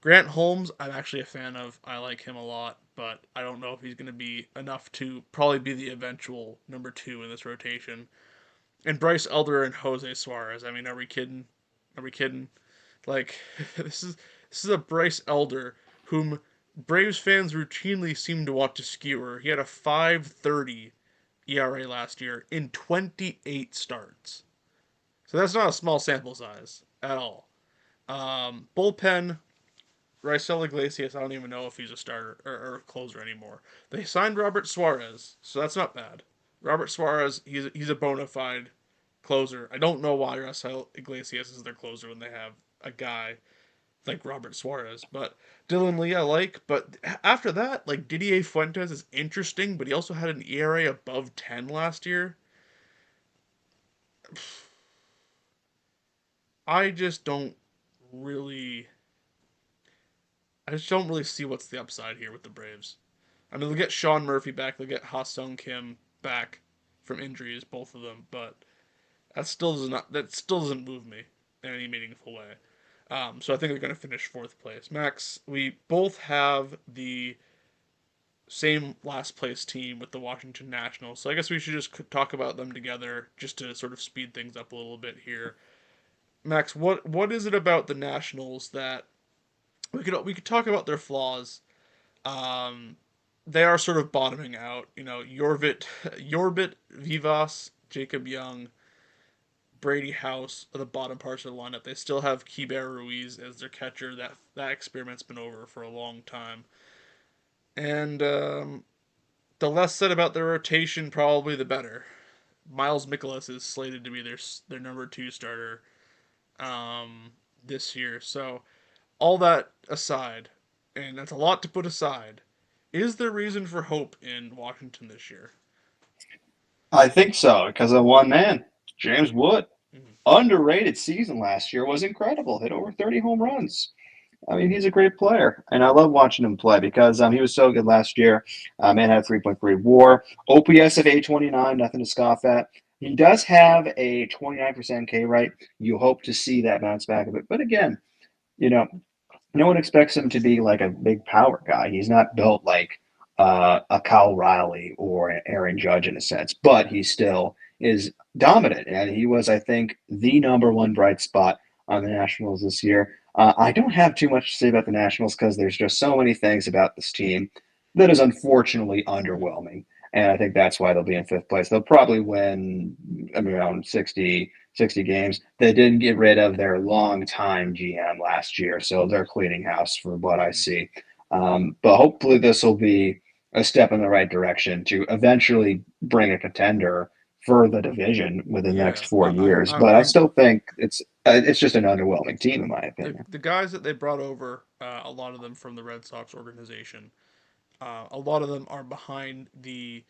Grant Holmes, I'm actually a fan of. I like him a lot, but I don't know if he's going to be enough to probably be the eventual number two in this rotation. And Bryce Elder and Jose Suarez. Are we kidding? Are we kidding? Like this is this is a Bryce Elder whom Braves fans routinely seem to want to skewer. He had a 5.30 ERA last year in 28 starts. So that's not a small sample size at all. Bullpen, Raisel Iglesias, I don't even know if he's a starter or a closer anymore. They signed Robert Suarez, so that's not bad. Robert Suarez, he's a bona fide closer. I don't know why Raisel Iglesias is their closer when they have a guy like Robert Suarez. But Dylan Lee I like. But after that, like Didier Fuentes is interesting, but he also had an ERA above 10 last year. I just don't really I just don't really see what's the upside here with the Braves. They'll get Sean Murphy back, they'll get Ha Sung Kim back from injuries, both of them, but that still doesn't move me in any meaningful way. So I think they're going to finish fourth place. Max, we both have the same last place team with the Washington Nationals, so I guess we should just talk about them together just to sort of speed things up a little bit here. Max, what is it about the Nationals that we could talk about their flaws? Um, they are sort of bottoming out. Yorbit Vivas, Jacob Young, Brady House are the bottom parts of the lineup. They still have Kiber Ruiz as their catcher. That experiment's been over for a long time. And the less said about their rotation, probably the better. Miles Mikolas is slated to be their number two starter this year. So all that aside, and that's a lot to put aside, is there reason for hope in Washington this year? I think so because of one man, James Wood. Mm-hmm. Underrated season last year was incredible. Hit over 30 home runs. I mean, he's a great player, and I love watching him play because he was so good last year. Man had a 3.3 WAR, OPS of 829, nothing to scoff at. He does have a 29% K rate. You hope to see that bounce back a bit, but again, you know, no one expects him to be like a big power guy. He's not built like a Kyle Riley or an Aaron Judge in a sense, but he still is dominant. And he was, I think, the number one bright spot on the Nationals this year. I don't have too much to say about the Nationals because there's just so many things about this team that is unfortunately underwhelming. And I think that's why they'll be in fifth place. They'll probably win, I mean, around 60 games. They did get rid of their longtime GM last year, so they're cleaning house for what I see. But hopefully, this will be a step in the right direction to eventually bring a contender for the division within the Yeah, next 4 years. But I I'm still think it's just an underwhelming team, in my opinion. the guys that they brought over. A lot of them from the Red Sox organization. A lot of them are behind the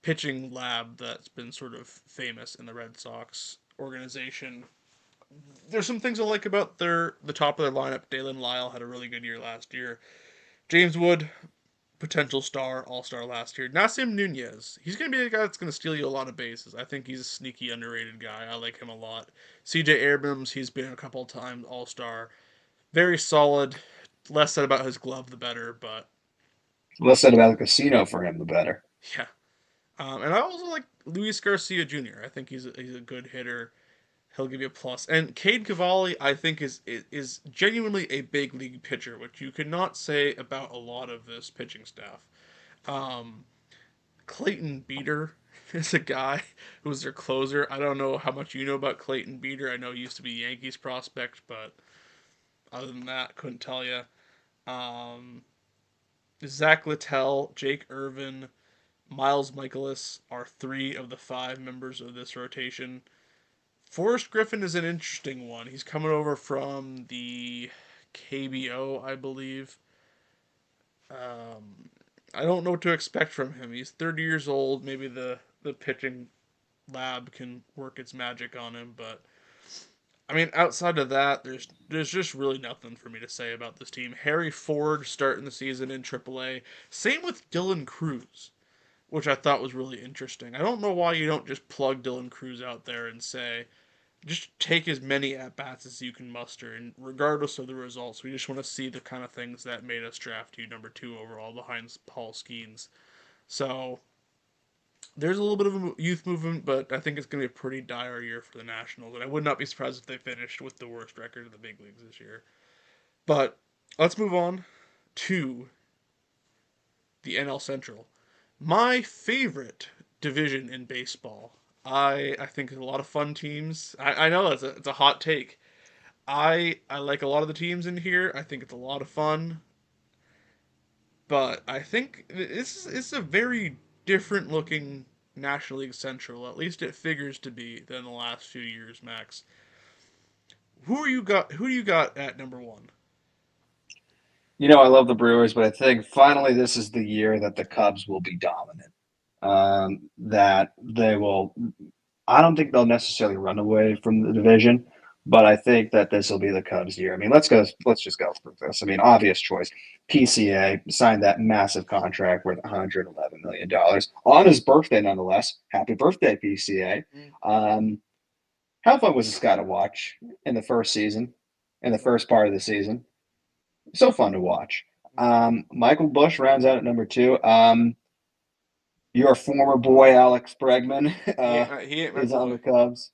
pitching lab that's been sort of famous in the Red Sox organization. There's some things I like about the top of their lineup. Dalen Lyle had a really good year last year. James Wood, potential star, all star last year. Nasim Nunez, he's going to be a guy that's going to steal you a lot of bases. I think he's a sneaky, underrated guy. I like him a lot. CJ Abrams, he's been a couple of times all star. Very solid. Less said about his glove, the better, but Less said about the casino for him, the better. yeah. And I also like Luis Garcia Jr. I think he's a good hitter. He'll give you a plus. And Cade Cavalli, I think, is genuinely a big league pitcher, which you could not say about a lot of this pitching staff. Um, Clayton Beater is a guy who's their closer. I don't know how much you know about Clayton Beater. I know he used to be Yankees prospect, but other than that, couldn't tell you. Um, Zach Littell, Jake Irvin, Miles Michaelis are three of the five members of this rotation. Forrest Griffin is an interesting one. He's coming over from the KBO, I believe. Um, I don't know what to expect from him. He's 30 years old. Maybe the pitching lab can work its magic on him, but I mean, outside of that, there's just really nothing for me to say about this team. Harry Ford starting the season in AAA. Same with Dylan Cruz, which I thought was really interesting. I don't know why you don't just plug Dylan Cruz out there and say, just take as many at bats as you can muster, and regardless of the results, we just want to see the kind of things that made us draft you number two overall behind Paul Skeens. So there's a little bit of a youth movement, but I think it's going to be a pretty dire year for the Nationals, and I would not be surprised if they finished with the worst record in the big leagues this year. But let's move on to the NL Central, my favorite division in baseball. I think there's a lot of fun teams. I know it's a hot take. I like a lot of the teams in here. I think it's a lot of fun, but I think it's a very different looking National League Central. At least it figures to be than the last few years, Max. Who do you got at number one? I love the Brewers, but I think finally this is the year that the Cubs will be dominant. That they will I don't think they'll necessarily run away from the division, but I think that this will be the Cubs' year. I mean, let's just go through this. I mean, obvious choice. PCA signed that massive contract worth $111 million on his birthday, nonetheless. Happy birthday, PCA. How fun was this guy to watch in the first season, in the first part of the season? So fun to watch. Michael Bush rounds out at number two. Your former boy Alex Bregman He ain't my is on the boy. Cubs.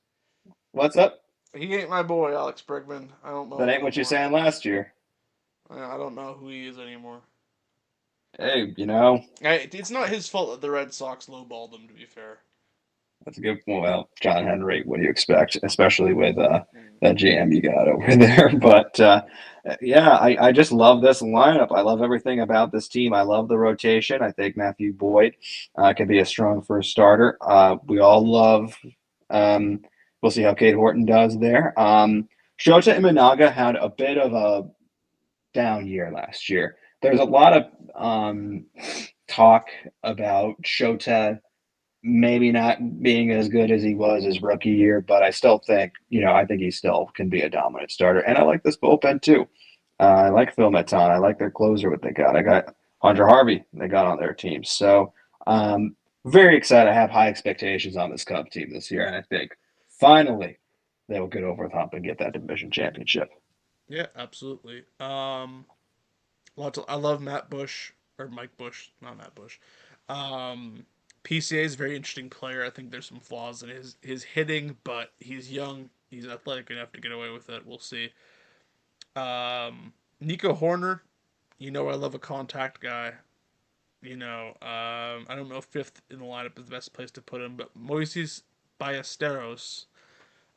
What's up? He ain't my boy, Alex Bregman. I don't know That him ain't no what you're more. saying last year. I don't know who he is anymore. Hey, It's not his fault that the Red Sox lowballed him. To be fair. that's a good point. Well, John Henry, what do you expect, especially with Mm. that GM you got over there? But yeah, I just love this lineup. I love everything about this team. I love the rotation. I think Matthew Boyd can be a strong first starter. We all love. Um, we'll see how Kate Horton does there. Shota Imanaga had a bit of a down year last year. There's a lot of talk about Shota maybe not being as good as he was his rookie year, but I still think, I think he still can be a dominant starter. And I like this bullpen too. I like Phil Maton. I like their closer, what they got. I got Hunter Harvey, they got on their team. So, very excited. I have high expectations on this Cub team this year. And I think finally they will get over the hump and get that division championship. Yeah, absolutely. I love Matt Bush or Mike Bush, not Matt Bush. Um, PCA is a very interesting player. I think there's some flaws in his hitting, but he's young. He's athletic enough to get away with it. We'll see. Nico Horner, I love a contact guy. I don't know if fifth in the lineup is the best place to put him, but Moises Ballesteros,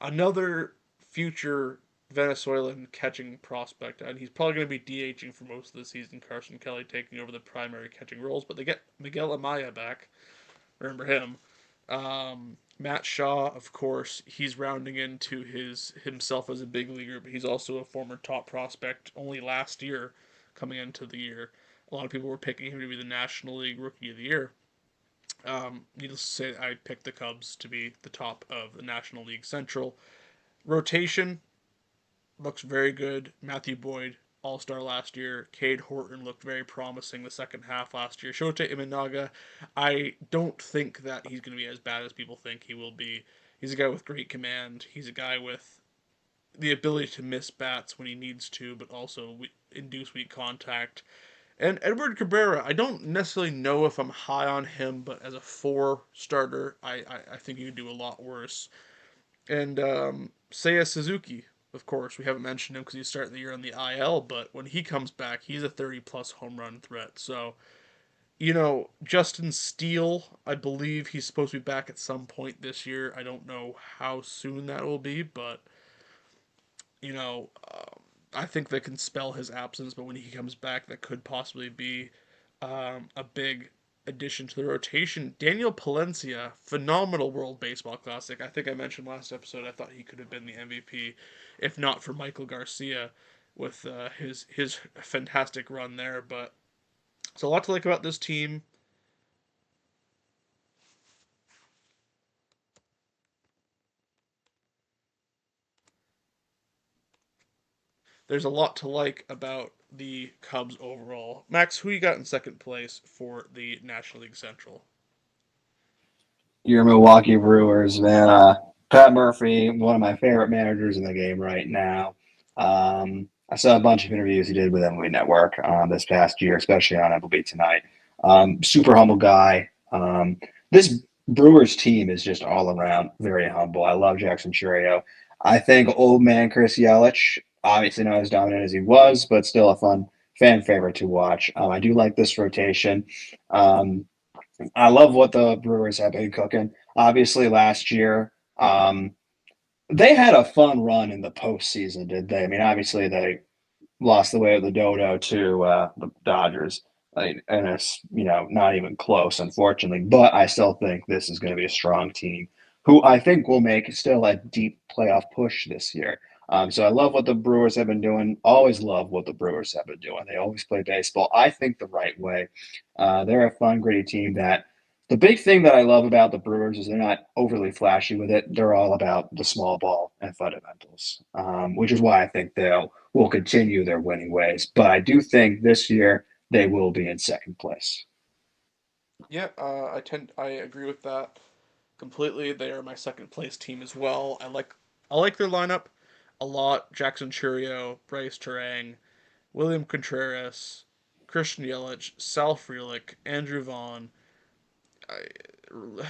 another future Venezuelan catching prospect, and he's probably going to be DHing for most of the season. Carson Kelly taking over the primary catching roles, but they get Miguel Amaya back. Remember him? Matt Shaw, of course, he's rounding into his himself as a big leaguer, but he's also a former top prospect. Only last year, coming into the year, a lot of people were picking him to be the National League Rookie of the Year. Needless to say, I picked the Cubs to be the top of the National League Central. Rotation looks very good. Matthew Boyd, All Star last year. Cade Horton looked very promising the second half last year. Shota Imanaga, I don't think that he's going to be as bad as people think he will be. He's a guy with great command. He's a guy with the ability to miss bats when he needs to, but also induce weak contact. And Edward Cabrera, I don't necessarily know if I'm high on him, but as a four starter, I think he could do a lot worse. And Seiya Suzuki, of course, we haven't mentioned him because he's starting the year on the IL, but when he comes back, he's a 30 plus home run threat. So, Justin Steele, I believe he's supposed to be back at some point this year. I don't know how soon that will be, but, you know, I think they can spell his absence, but when he comes back, that could possibly be a big addition to the rotation. Daniel Palencia, phenomenal World Baseball Classic. I think I mentioned last episode I thought he could have been the MVP, if not for Michael Garcia, with his fantastic run there. But it's a lot to like about this team. There's a lot to like about the Cubs overall. Max, who you got in second place for the National League Central? Your Milwaukee Brewers, man. Pat Murphy, one of my favorite managers in the game right now. I saw a bunch of interviews he did with MLB Network this past year, especially on MLB Tonight. Super humble guy. This Brewers team is just all around very humble. I love Jackson Churio. I think old man Chris Yelich, obviously not as dominant as he was, but still a fun fan favorite to watch. I do like this rotation. Um, I love what the Brewers have been cooking. Obviously, last year, they had a fun run in the postseason, did they? I mean, obviously, they lost the way of the dodo to the Dodgers. And it's not even close, unfortunately. But I still think this is going to be a strong team, who I think will make still a deep playoff push this year. So I love what the Brewers have been doing. Always love what the Brewers have been doing. They always play baseball, I think, the right way. They're a fun, gritty team that. The big thing that I love about the Brewers is they're not overly flashy with it. They're all about the small ball and fundamentals, which is why I think they'll will continue their winning ways. But I do think this year they will be in second place. Yeah, I agree with that completely. They are my second place team as well. I like their lineup a lot. Jackson Churio, Bryce Terang, William Contreras, Christian Yelich, Sal Frelick, Andrew Vaughn,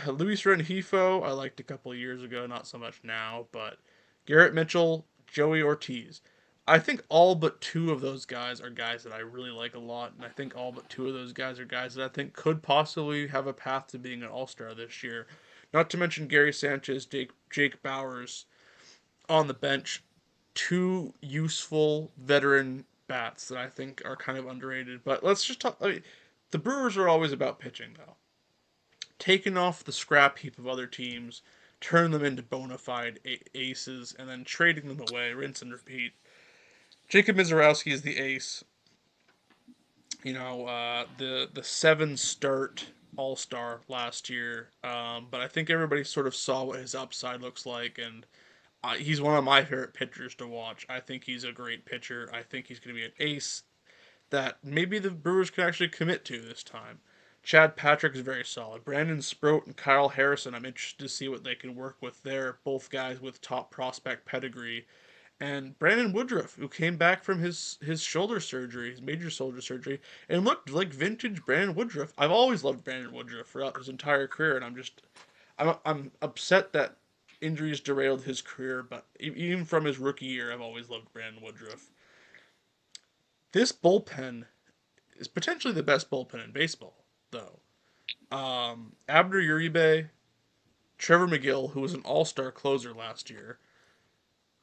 Luis Rengifo. I liked a couple of years ago, not so much now, but Garrett Mitchell, Joey Ortiz. I think all but two of those guys are guys that I really like a lot, and I think all but two of those guys are guys that I think could possibly have a path to being an All Star this year. Not to mention Gary Sanchez, Jake Bowers on the bench, two useful veteran bats that I think are kind of underrated. But let's just talk. The Brewers are always about pitching, though. Taking off the scrap heap of other teams, turn them into bona fide aces, and then trading them away, rinse and repeat. Jacob Mizorowski is the ace. The 7 start All Star last year, but I think everybody sort of saw what his upside looks like, and he's one of my favorite pitchers to watch. I think he's a great pitcher. I think he's going to be an ace that maybe the Brewers can actually commit to this time. Chad Patrick is very solid. Brandon Sproat and Kyle Harrison, I'm interested to see what they can work with there. Both guys with top prospect pedigree. And Brandon Woodruff, who came back from his shoulder surgery, his major shoulder surgery, and looked like vintage Brandon Woodruff. I've always loved Brandon Woodruff throughout his entire career, and I'm upset that injuries derailed his career. But even from his rookie year, I've always loved Brandon Woodruff. This bullpen is potentially the best bullpen in baseball, though. Abner Uribe, Trevor McGill, who was an All-Star closer last year,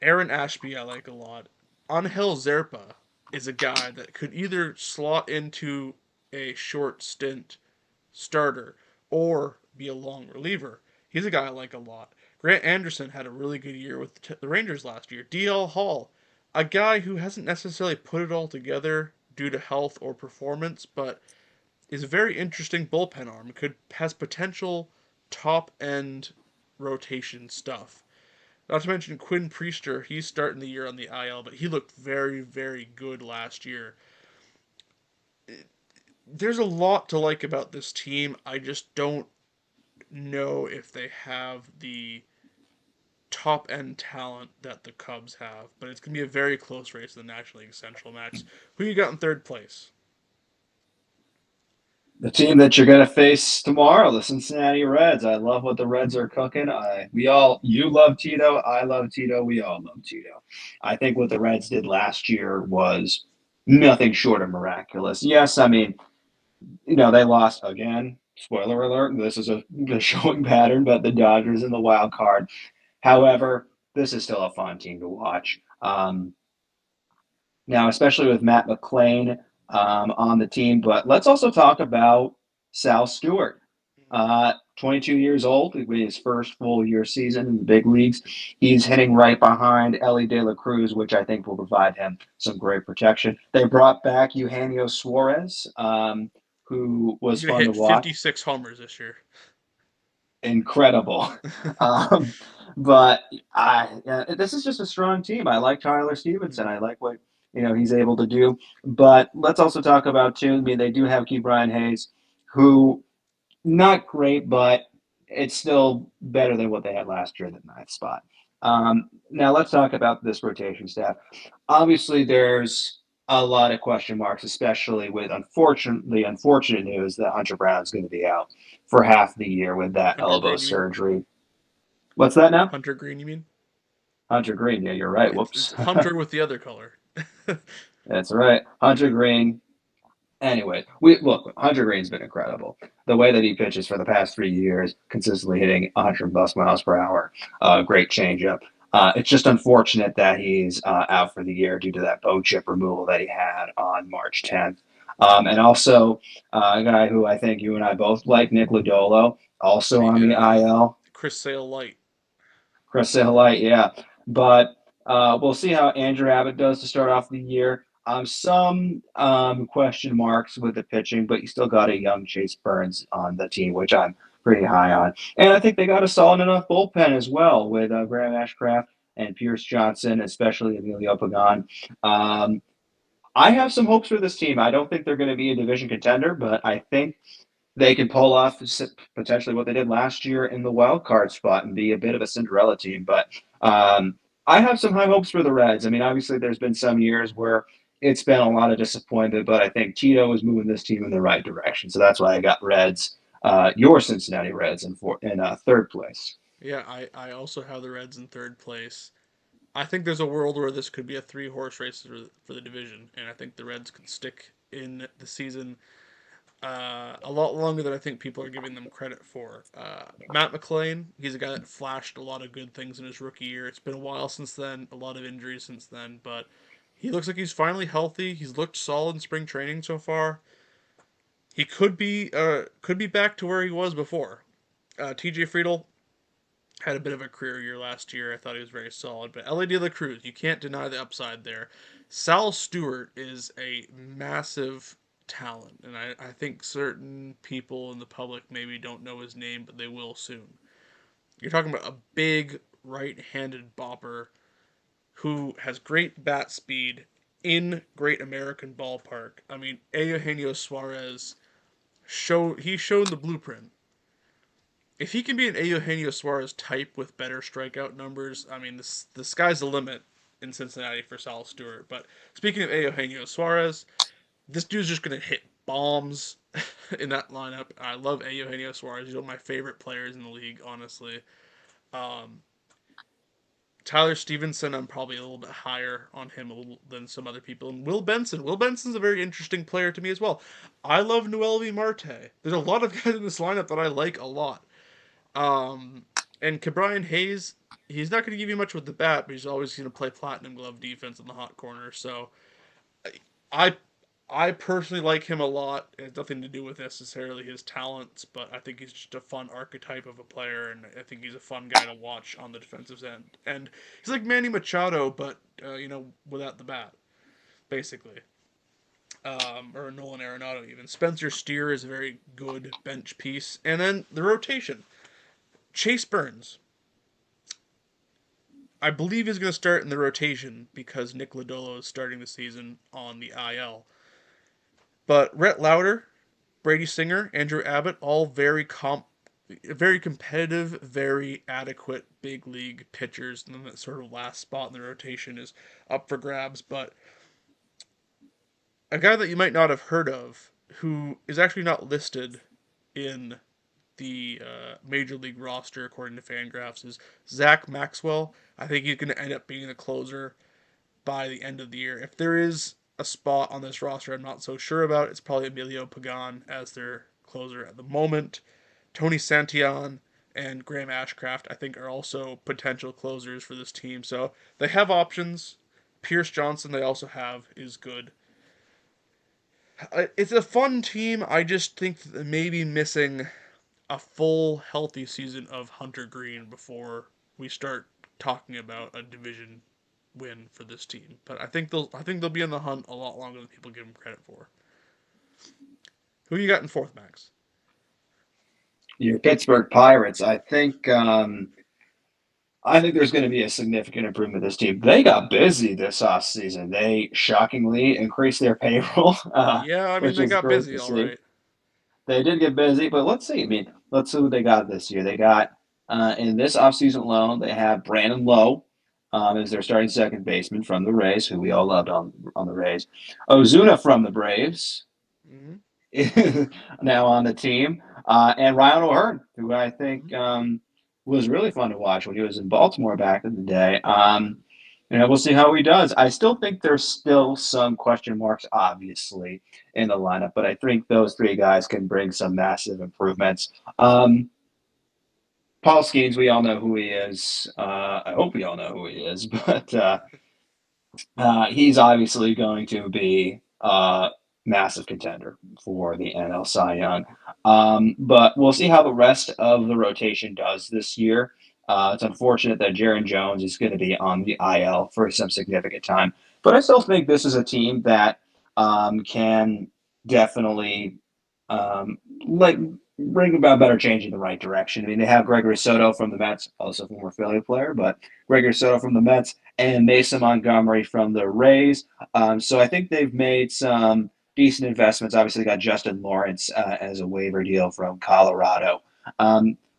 Aaron Ashby, I like a lot. Angel Zerpa is a guy that could either slot into a short stint starter or be a long reliever. He's a guy I like a lot. Grant Anderson had a really good year with the Rangers last year. DL Hall, a guy who hasn't necessarily put it all together due to health or performance, but is a very interesting bullpen arm. Could has potential top end rotation stuff. Not to mention Quinn Priester, he's starting the year on the IL, but he looked very, very good last year. There's a lot to like about this team. I just don't know if they have the top end talent that the Cubs have, but it's going to be a very close race in the National League Central. Max, who you got in third place? The team that you're going to face tomorrow, the Cincinnati Reds. I love what the Reds are cooking. You love Tito. I love Tito. We all love Tito. I think what the Reds did last year was nothing short of miraculous. Yes, I mean, they lost again. Spoiler alert, this is a showing pattern, but the Dodgers in the wild card. However, this is still a fun team to watch. Now, especially with Matt McClain on the team. But let's also talk about Sal Stewart. 22 years old, with his first full year season in the big leagues. He's hitting right behind Ellie De La Cruz, which I think will provide him some great protection. They brought back Eugenio Suarez, who He's was going to fun to hit watch. 56 homers this year. Incredible. Um, but this is just a strong team. I like Tyler Stevenson. I like what he's able to do. But let's also talk about too. I mean, they do have Key Brian Hayes, who not great, but it's still better than what they had last year in the ninth spot. Now let's talk about this rotation staff. Obviously, there's a lot of question marks, especially with unfortunate news that Hunter Brown is going to be out for half the year with that Hunter elbow Green, you mean? surgery. What's that now? Hunter Green, you mean? Hunter Green. Yeah, you're right. It's Whoops. Hunter with the other color. That's right. Hunter Green. Anyway, we look. Hunter Green's been incredible. The way that he pitches for the past 3 years, consistently hitting 100 plus miles per hour, great changeup. It's just unfortunate that he's out for the year due to that bone chip removal that he had on March 10th. And also, a guy who I think you and I both like, Nick Lodolo, also on the uh, IL. Chris Sale Light. Chris Light, yeah. But we'll see how Andrew Abbott does to start off the year. Some question marks with the pitching, but you still got a young Chase Burns on the team, which I'm pretty high on. And I think they got a solid enough bullpen as well with Graham Ashcraft and Pierce Johnson, especially Emilio Pagan. Um, I have some hopes for this team. I don't think they're going to be a division contender, but I think they could pull off potentially what they did last year in the wild card spot and be a bit of a Cinderella team. But I have some high hopes for the Reds. I mean, obviously, there's been some years where it's been a lot of disappointment, but I think Tito is moving this team in the right direction. So that's why I got Reds, your Cincinnati Reds, in third place. Yeah, I also have the Reds in third place. I think there's a world where this could be a three-horse race for the division, and I think the Reds could stick in the season a lot longer than I think people are giving them credit for. Matt McClain, he's a guy that flashed a lot of good things in his rookie year. It's been a while since then, a lot of injuries since then, but he looks like he's finally healthy. He's looked solid in spring training so far. He could be back to where he was before. T.J. Friedel had a bit of a career year last year. I thought he was very solid, but Ellie De La Cruz, you can't deny the upside there. Sal Stewart is a massive talent, and I think certain people in the public maybe don't know his name, but they will soon. You're talking about a big right-handed bopper who has great bat speed in Great American Ballpark. I mean, Eugenio Suarez he's shown the blueprint. If he can be an Eugenio Suarez type with better strikeout numbers, I mean, the sky's the limit in Cincinnati for Sal Stewart. But speaking of Eugenio Suarez, this dude's just gonna hit bombs in that lineup. I love Eugenio Suarez. He's one of my favorite players in the league, honestly. Um, Tyler Stevenson, I'm probably a little bit higher on him than some other people. And Will Benson. Will Benson's a very interesting player to me as well. I love Noelvi Marte. There's a lot of guys in this lineup that I like a lot. And Cabrian Hayes, he's not going to give you much with the bat, but he's always going to play platinum glove defense in the hot corner. So I I personally like him a lot. It has nothing to do with necessarily his talents, but I think he's just a fun archetype of a player, and I think he's a fun guy to watch on the defensive end. And he's like Manny Machado, but without the bat, basically, or Nolan Arenado even. Spencer Steer is a very good bench piece, and then the rotation. Chase Burns, I believe, is going to start in the rotation because Nick Lodolo is starting the season on the IL. But Rhett Lauder, Brady Singer, Andrew Abbott, all very competitive, very adequate big league pitchers. And then that sort of last spot in the rotation is up for grabs. But a guy that you might not have heard of, who is actually not listed in the major league roster according to Fangraphs, is Zach Maxwell. I think he's going to end up being the closer by the end of the year. If there is a spot on this roster I'm not so sure about, it's probably Emilio Pagan as their closer at the moment. Tony Santillan and Graham Ashcraft, I think, are also potential closers for this team. So they have options. Pierce Johnson, they also have, is good. It's a fun team. I just think that maybe missing a full healthy season of Hunter Green before we start talking about a division win for this team. But I think they'll be in the hunt a lot longer than people give them credit for. Who you got in fourth, Max? Your Pittsburgh Pirates. I think there's going to be a significant improvement with this team. They got busy this offseason. They shockingly increased their payroll, Yeah, I mean which they is got great busy, to all see. right. They did get busy, but let's see. I mean, let's see who they got this year. They got in this offseason alone, they have Brandon Lowe as their starting second baseman from the Rays, who we all loved on the Rays. Ozuna from the Braves, Mm-hmm. now on the team, and Ryan O'Hearn, who I Mm-hmm. think was really fun to watch when he was in Baltimore back in the day. We'll see how he does. I still think there's still some question marks, obviously, in the lineup, but I think those three guys can bring some massive improvements. Paul Skeens, we all know who he is. I hope we all know who he is, but he's obviously going to be a massive contender for the NL Cy Young. But we'll see how the rest of the rotation does this year. It's unfortunate that Jaron Jones is going to be on the IL for some significant time. But I still think this is a team that can definitely um, like bring about better change in the right direction. I mean, they have Gregory Soto from the Mets, also a former Philly player, but Gregory Soto from the Mets and Mason Montgomery from the Rays. So I think they've made some decent investments. Obviously, they got Justin Lawrence as a waiver deal from Colorado.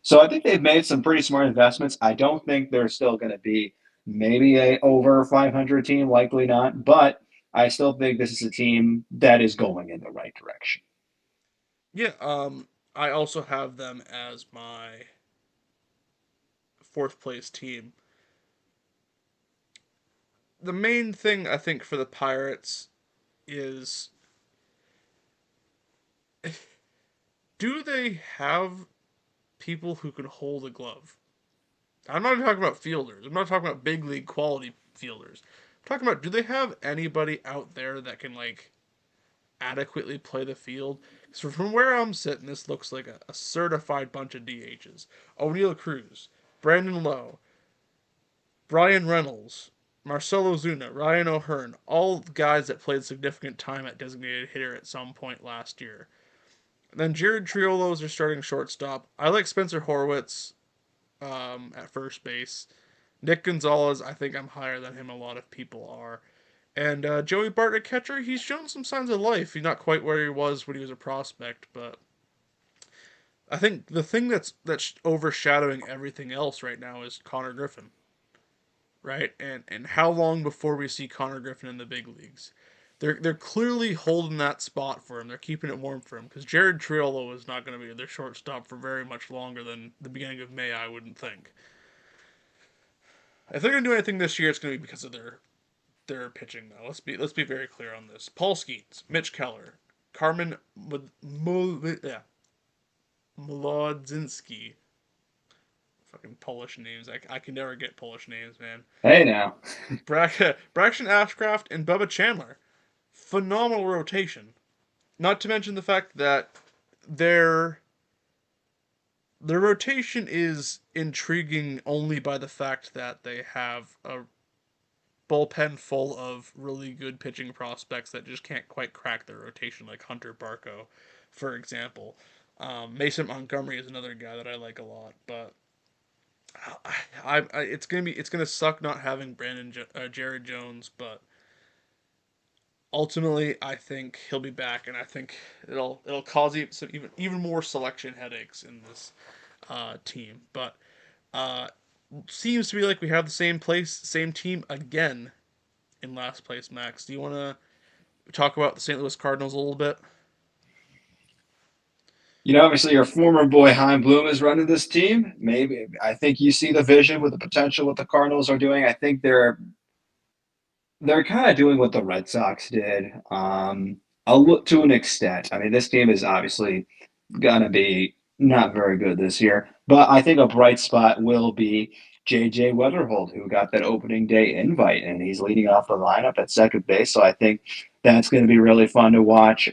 So I think they've made some pretty smart investments. I don't think they're still going to be maybe a over 500 team, likely not, but I still think this is a team that is going in the right direction. Yeah. I also have them as my fourth place team. The main thing I think for the Pirates is, do they have people who can hold a glove? I'm not even talking about fielders. I'm not talking about big league quality fielders. I'm talking about, do they have anybody out there that can like adequately play the field? So from where I'm sitting, this looks like a certified bunch of DHs. O'Neill Cruz, Brandon Lowe, Brian Reynolds, Marcelo Zuna, Ryan O'Hearn, all guys that played significant time at designated hitter at some point last year. And then Jared Triolo is their starting shortstop. I like Spencer Horwitz at first base. Nick Gonzalez, I think I'm higher than him. A lot of people are. And Joey Bart at catcher, he's shown some signs of life. He's not quite where he was when he was a prospect, but I think the thing that's overshadowing everything else right now is Connor Griffin, right? And how long before we see Connor Griffin in the big leagues? They're clearly holding that spot for him. They're keeping it warm for him because Jared Triolo is not going to be their shortstop for very much longer than the beginning of May. I wouldn't think. If they're going to do anything this year, it's going to be because of their pitching. Though let's be very clear on this. Paul Skeens, Mitch Keller, Carmen yeah, Molodzinski. Fucking Polish names. I can never get Polish names, man. Hey now. Braxton Ashcraft and Bubba Chandler. Phenomenal rotation. Not to mention the fact that their their rotation is intriguing only by the fact that they have a bullpen full of really good pitching prospects that just can't quite crack their rotation, like Hunter Barco, for example. Mason Montgomery is another guy that I like a lot, but it's gonna suck not having Jared Jones, but ultimately I think he'll be back, and I think it'll cause even more selection headaches in this team. But uh, seems to be like we have the same team again in last place. Max, do you want to talk about the St. Louis Cardinals a little bit? Obviously, your former boy Heim Bloom is running this team. Maybe I think you see the vision with the potential what the Cardinals are doing. I think they're kind of doing what the Red Sox did, to an extent. I mean, this team is obviously gonna be not very good this year, but I think a bright spot will be JJ Weatherhold, who got that opening day invite, and he's leading off the lineup at second base. So I think that's going to be really fun to watch.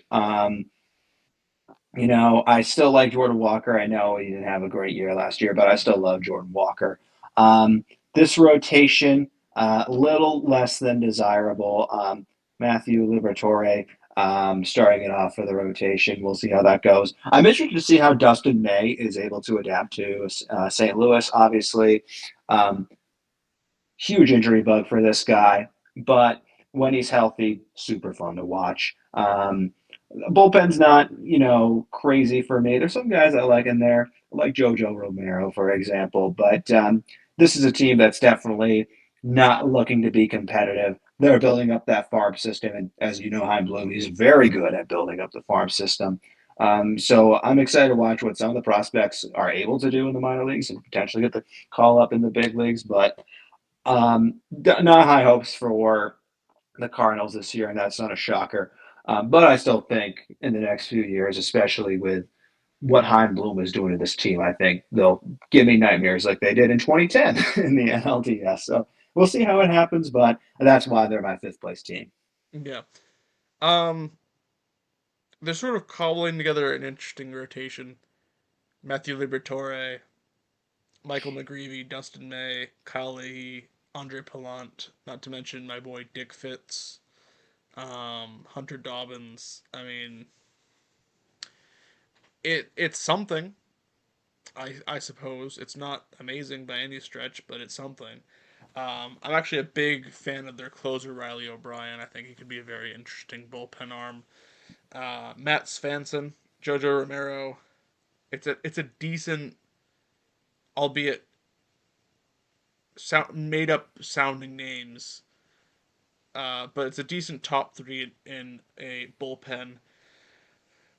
I still like Jordan Walker. I know he didn't have a great year last year, but I still love Jordan Walker. This rotation, a little less than desirable. Matthew Liberatore starting it off for the rotation. We'll see how that goes. I'm interested to see how Dustin May is able to adapt to St. Louis, obviously. Um, Huge injury bug for this guy, but when he's healthy, super fun to watch. Bullpen's not, crazy for me. There's some guys I like in there, like Jojo Romero, for example, but this is a team that's definitely not looking to be competitive. They're building up that farm system, and as you know, Heim Bloom, he's very good at building up the farm system. So I'm excited to watch what some of the prospects are able to do in the minor leagues and potentially get the call up in the big leagues. But not high hopes for the Cardinals this year, and that's not a shocker. But I still think in the next few years, especially with what Heim Bloom is doing to this team, I think they'll give me nightmares like they did in 2010 in the NLDS. So we'll see how it happens, but that's why they're my fifth place team. Yeah. Um, they're sort of cobbling together an interesting rotation. Matthew Liberatore, Michael McGreevy, Dustin May, Kyle Leahy, Andre Pallant, not to mention my boy Dick Fitz, Hunter Dobbins. I mean, it's something. I suppose it's not amazing by any stretch, but it's something. I'm actually a big fan of their closer Riley O'Brien. I think he could be a very interesting bullpen arm. Matt Svanson, Jojo Romero. It's a decent, albeit made up sounding names, but it's a decent top three in a bullpen.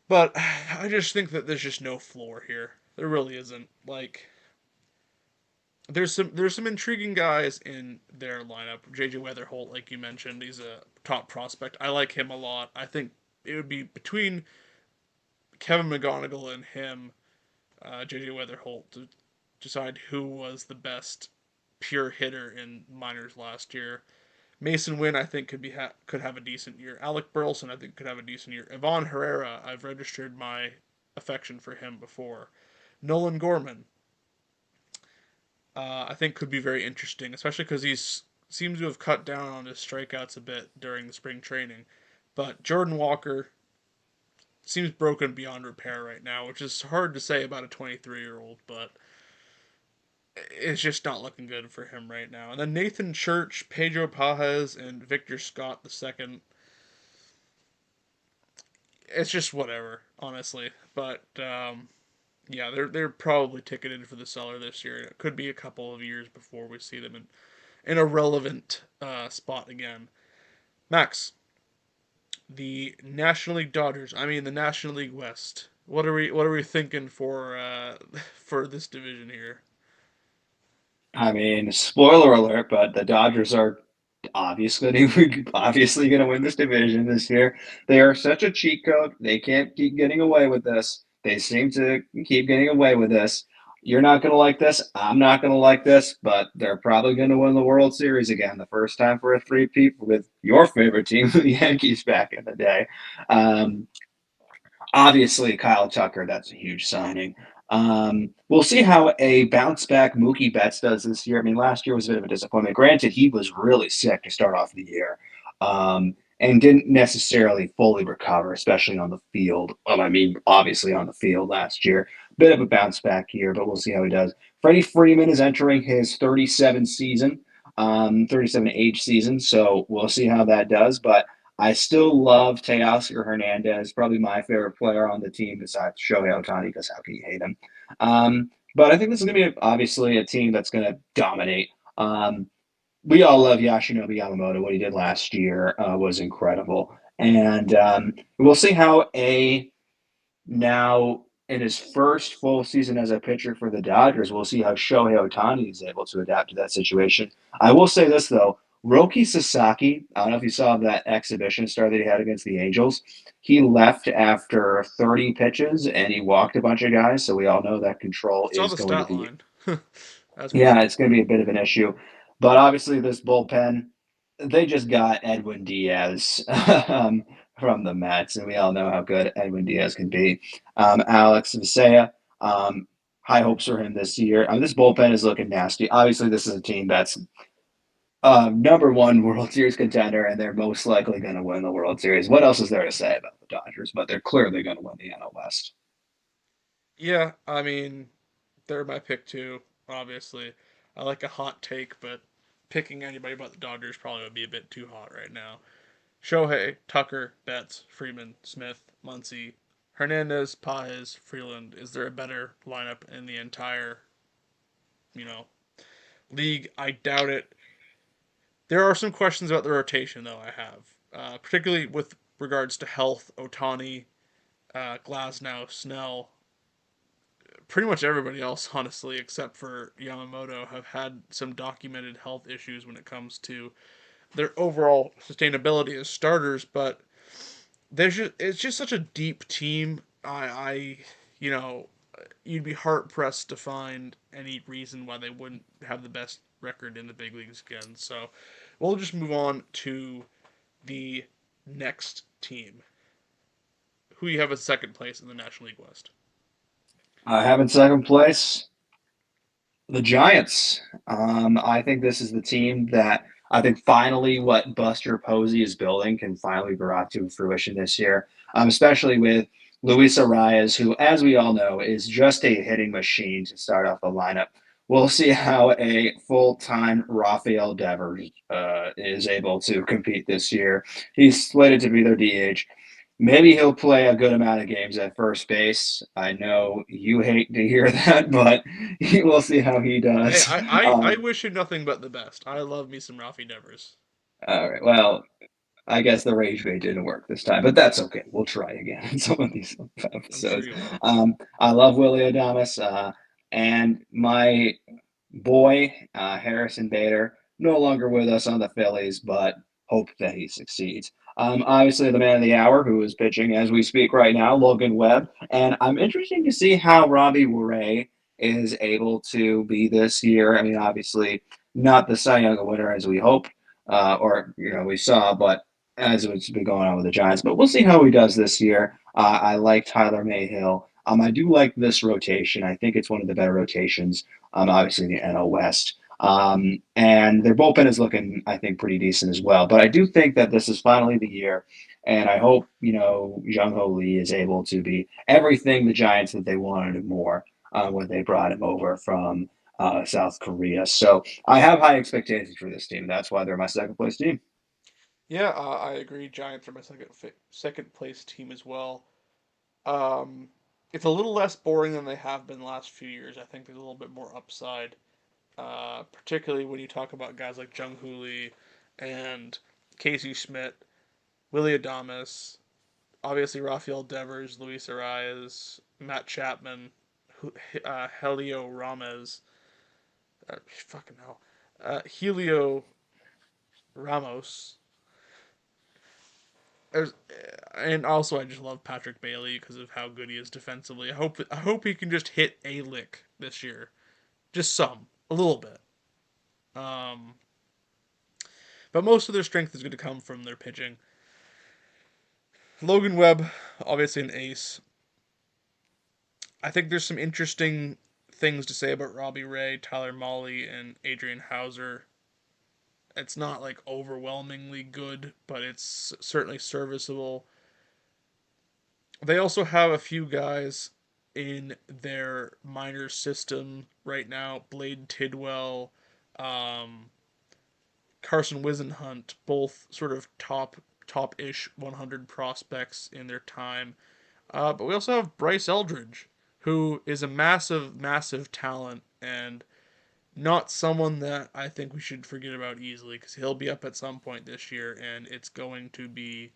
But I just think that there's just no floor here. There really isn't. Like there's some intriguing guys in their lineup. JJ Weatherholt, like you mentioned, he's a top prospect. I like him a lot. I think it would be between Kevin McGonigal and him, JJ Weatherholt, to decide who was the best pure hitter in minors last year. Mason Wynn, I think, could have a decent year. Alec Burleson, I think, could have a decent year. Ivan Herrera, I've registered my affection for him before. Nolan Gorman, I think, could be very interesting, especially because he's seems to have cut down on his strikeouts a bit during the spring training. But Jordan Walker seems broken beyond repair right now, which is hard to say about a 23-year-old, but it's just not looking good for him right now. And then Nathan Church, Pedro Pajes, and Victor Scott the second. It's just whatever, honestly. But yeah, they're probably ticketed for the cellar this year. It could be a couple of years before we see them in a relevant spot again. Max, the National League Dodgers. I mean the National League West. What are we thinking for for this division here? I mean, spoiler alert, but the Dodgers are obviously going to win this division this year. They are such a cheat code. They can't keep getting away with this. They seem to keep getting away with this. You're not going to like this. I'm not going to like this, but they're probably going to win the World Series again, the first time for a three-peat with your favorite team, the Yankees, back in the day. Um, Obviously, Kyle Tucker, that's a huge signing. We'll see how a bounce back Mookie Betts does this year. I mean, last year was a bit of a disappointment. Granted, he was really sick to start off the year and didn't necessarily fully recover, especially on the field. Well, I mean, obviously on the field last year. Bit of a bounce back year, but we'll see how he does. Freddie Freeman is entering his 37 age season, so we'll see how that does. But I still love Teoscar Hernandez, probably my favorite player on the team besides Shohei Ohtani, because how can you hate him? But I think this is going to be obviously a team that's going to dominate. We all love Yoshinobu Yamamoto. What he did last year was incredible. And we'll see how a now, in his first full season as a pitcher for the Dodgers, we'll see how Shohei Ohtani is able to adapt to that situation. I will say this, though. Roki Sasaki, I don't know if you saw that exhibition start that he had against the Angels. He left after 30 pitches and he walked a bunch of guys. So we all know that control Saw is the going to stat be, line. That's for yeah, sure. it's going to be a bit of an issue. But obviously, this bullpen, they just got Edwin Diaz from the Mets, and we all know how good Edwin Diaz can be. Alex Visea, um, high hopes for him this year. This bullpen is looking nasty. Obviously, this is a team that's number one World Series contender, and they're most likely going to win the World Series. What else is there to say about the Dodgers? But they're clearly going to win the NL West. Yeah, I mean they're my pick too. Obviously, I like a hot take, but picking anybody but the Dodgers probably would be a bit too hot right now. Shohei, Tucker, Betts, Freeman, Smith, Muncy, Hernandez, Paez, Freeland. Is there a better lineup in the entire, you know, league? I doubt it. There are some questions about the rotation, though. I have, particularly with regards to health. Otani, Glasnow, Snell, pretty much everybody else, honestly, except for Yamamoto, have had some documented health issues when it comes to their overall sustainability as starters. But it's just such a deep team. You know, you'd be hard pressed to find any reason why they wouldn't have the best record in the big leagues again. So we'll just move on to the next team. Who you have as second place in the National League West? I have in second place the Giants. I think this is the team that I think finally what Buster Posey is building can finally be brought to fruition this year, especially with Luis Arias, who, as we all know, is just a hitting machine to start off the lineup. We'll see how a full-time Rafael Devers is able to compete this year. He's slated to be their DH. Maybe he'll play a good amount of games at first base. I know you hate to hear that, but we'll see how he Hey, does. I Um, wish you nothing but the best. I love me some Rafi Devers. all right. Well, I guess the rage bait didn't work this time, but that's okay. We'll try again in some of these I'm sure episodes. you will. I love Willie Adamas, and my boy Harrison Bader no longer with us on the Phillies, but hope that he succeeds. Obviously, the man of the hour who is pitching as we speak right now, Logan Webb, and I'm interested to see how Robbie Ray is able to be this year. I mean, obviously, not the Cy Young winner as we hope, or we saw, but as it's been going on with the Giants. But we'll see how he does this year. I like Tyler Mayhill. I do like this rotation. I think it's one of the better rotations. Obviously the NL West. And their bullpen is looking, I think, pretty decent as well. But I do think that this is finally the year, and I hope Jung Ho Lee is able to be everything the Giants that they wanted and more when they brought him over from South Korea. So I have high expectations for this team. That's why they're my second place team. Yeah, I agree. Giants are my second place team as well. Um, it's a little less boring than they have been the last few years. I think there's a little bit more upside, particularly when you talk about guys like Jung Hoo Lee and Casey Schmidt, Willie Adames, obviously Rafael Devers, Luis Arias, Matt Chapman, Helio Ramos, fucking hell, Helio Ramos. There's, and also I just love Patrick Bailey because of how good he is defensively. I hope he can just hit a lick this year, just a little bit. Um, but most of their strength is going to come from their pitching. Logan Webb, obviously an ace. I think there's some interesting things to say about Robbie Ray, Tyler Molly, and Adrian Hauser. It's not like overwhelmingly good, but it's certainly serviceable. They also have a few guys in their minor system right now. Blade Tidwell, um, Carson Wisenhunt, both sort of top-ish 100 prospects in their time. But we also have Bryce Eldridge, who is a massive, massive talent and not someone that I think we should forget about easily because he'll be up at some point this year, and it's going to be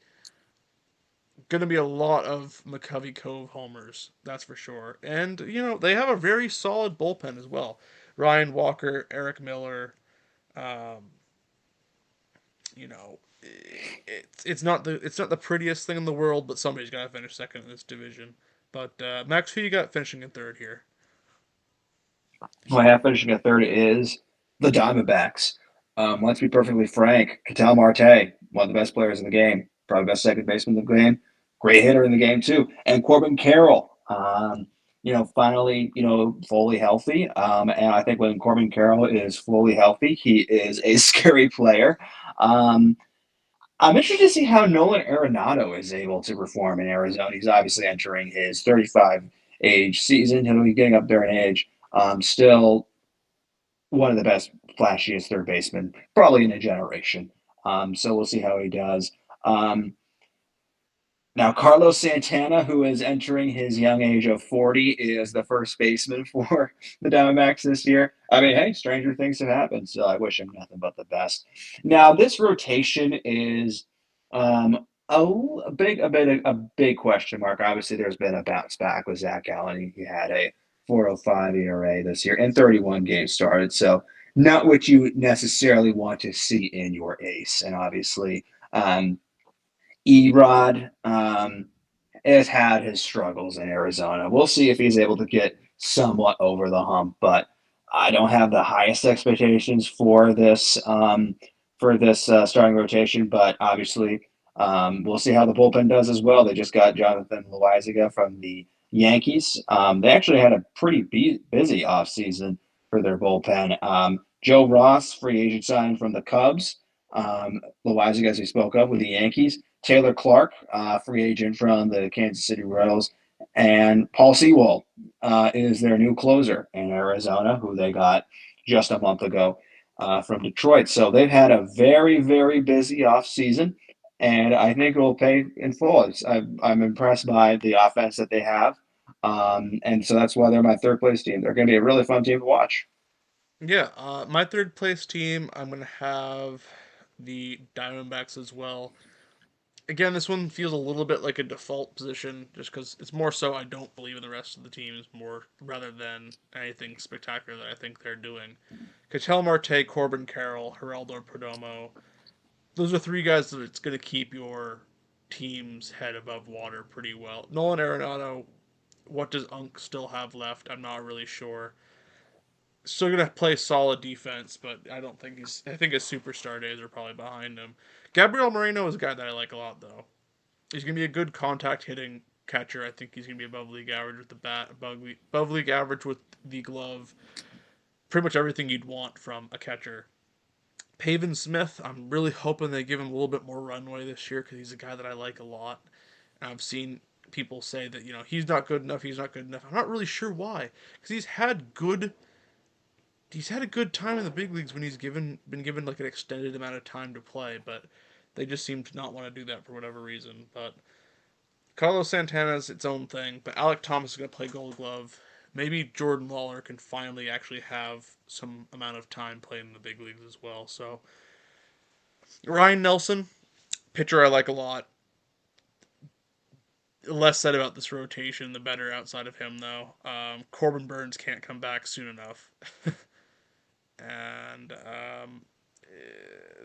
a lot of McCovey Cove homers, that's for sure. And they have a very solid bullpen as well. Ryan Walker, Eric Miller. Um, you know, it's not the prettiest thing in the world, but somebody's got to finish second in this division. But Max, who you got finishing in third here? Who I have finishing at third is the Diamondbacks. Let's be perfectly frank. Ketel Marte, one of the best players in the game, probably best second baseman in the game, great hitter in the game too, and Corbin Carroll. Finally, fully healthy. And I think when Corbin Carroll is fully healthy, he is a scary player. Um, I'm interested to see how Nolan Arenado is able to perform in Arizona. He's obviously entering his 35 age season. He'll be getting up there in age. Still one of the best, flashiest third basemen, probably in a generation. So we'll see how he does. Um, Now, Carlos Santana, who is entering his young age of 40, is the first baseman for the Diamondbacks this year. I mean, hey, stranger things have happened, so I wish him nothing but the best. Now, this rotation is a big question mark. Obviously, there's been a bounce back with Zach Gallen. He had a 4.05 ERA this year and 31 games started, so not what you necessarily want to see in your ace. And obviously, Erod has had his struggles in Arizona. We'll see if he's able to get somewhat over the hump, but I don't have the highest expectations for this starting rotation. But obviously, we'll see how the bullpen does as well. They just got Jonathan Loaizaga from the Yankees. They actually had a pretty busy offseason for their bullpen. Joe Ross, free agent signing from the Cubs. Loaizaga, as we spoke of, with the Yankees. Taylor Clark, free agent from the Kansas City Royals, and Paul Sewell is their new closer in Arizona, who they got just a month ago from Detroit. So they've had a very, very busy offseason, and I think it will pay in full. I'm impressed by the offense that they have, and so that's why they're my third place team. They're going to be a really fun team to watch. Yeah, my third place team, I'm going to have the Diamondbacks as well. Again, this one feels a little bit like a default position just because it's more so I don't believe in the rest of the teams more rather than anything spectacular that I think they're doing. Ketel Marte, Corbin Carroll, Geraldo Perdomo. Those are three guys that it's going to keep your team's head above water pretty well. Nolan Arenado, what does Unk still have left? I'm not really sure. Still gonna play solid defense, but I don't think he's. I think his superstar days are probably behind him. Gabriel Moreno is a guy that I like a lot, though. He's gonna be a good contact hitting catcher. I think he's gonna be above league average with the bat, above league average with the glove. pretty much everything you'd want from a catcher. Pavin Smith, I'm really hoping they give him a little bit more runway this year because he's a guy that I like a lot. And I've seen people say that he's not good enough. He's not good enough. I'm not really sure why because he's had a good time in the big leagues when he's been given like an extended amount of time to play, but they just seem to not want to do that for whatever reason. But Carlos Santana's its own thing, but Alec Thomas is going to play Gold Glove. Maybe Jordan Lawler can finally actually have some amount of time playing in the big leagues as well. So Ryan Nelson, pitcher I like a lot. Less said about this rotation, the better outside of him, though. Corbin Burns can't come back soon enough. And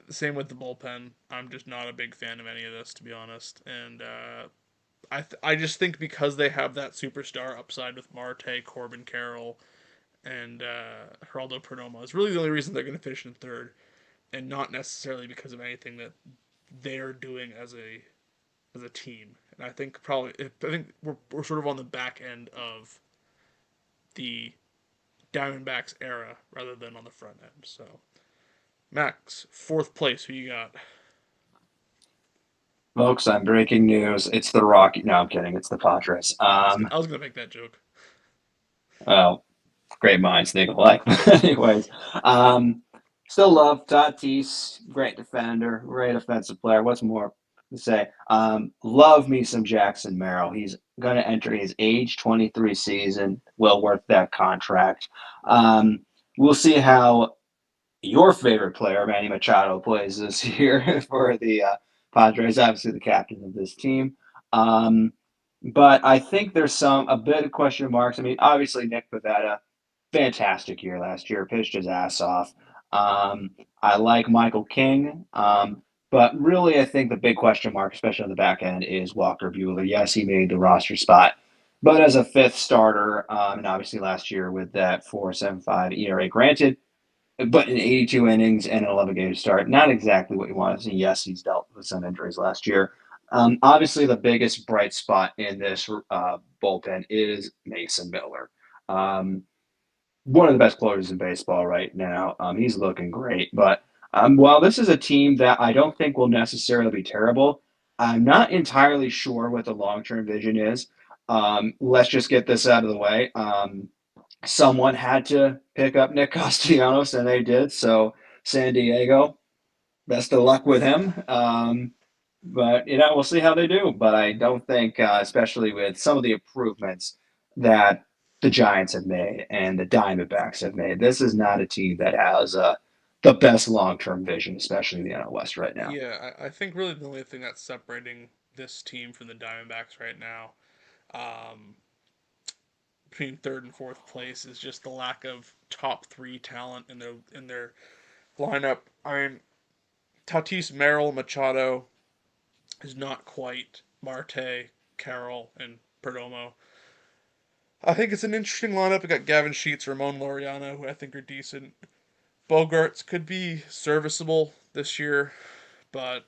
same with the bullpen. I'm just not a big fan of any of this, to be honest. And I just think because they have that superstar upside with Marte, Corbin Carroll, and Geraldo Perdomo is really the only reason they're going to finish in third, and not necessarily because of anything that they're doing as a team. And I think we're sort of on the back end of the Diamondbacks era rather than on the front end. So Max, fourth place. Who you got? Folks, I'm breaking news. It's the Rocky. No, I'm kidding. It's the Padres. I was gonna make that joke. Oh, great minds think alike. Anyways, um, still love Tatis. Great defender, great offensive player. What's more to say? Love me some Jackson Merrill. He's going to enter his age 23 season. Well worth that contract. Um, we'll see how your favorite player, Manny Machado, plays this year for the Padres. Obviously, the captain of this team. Um, but I think there's a bit of question marks. I mean, obviously Nick Pivetta, fantastic year last year, pitched his ass off. Um, I like Michael King, but really I think the big question mark, especially on the back end, is Walker Buehler. Yes, he made the roster spot, but as a fifth starter, and obviously last year with that 4.75 ERA, granted, but in 82 innings and an 11-game start, not exactly what you want to see. Yes, he's dealt with some injuries last year. Obviously, the biggest bright spot in this bullpen is Mason Miller. Um, One of the best closers in baseball right now. He's looking great. But while this is a team that I don't think will necessarily be terrible, I'm not entirely sure what the long term vision is. Let's just get this out of the way. Someone had to pick up Nick Castellanos, and they did. So, San Diego, best of luck with him. But we'll see how they do. But I don't think, especially with some of the improvements that the Giants have made and the Diamondbacks have made, this is not a team that has the best long-term vision, especially in the NL West right now. Yeah, I think really the only thing that's separating this team from the Diamondbacks right now, um, between third and fourth place, is just the lack of top three talent in their lineup. I mean, Tatis, Merrill, Machado is not quite Marte, Carroll, and Perdomo. I think it's an interesting lineup. We got Gavin Sheets, Ramon Laureano, who I think are decent. Bogarts could be serviceable this year, but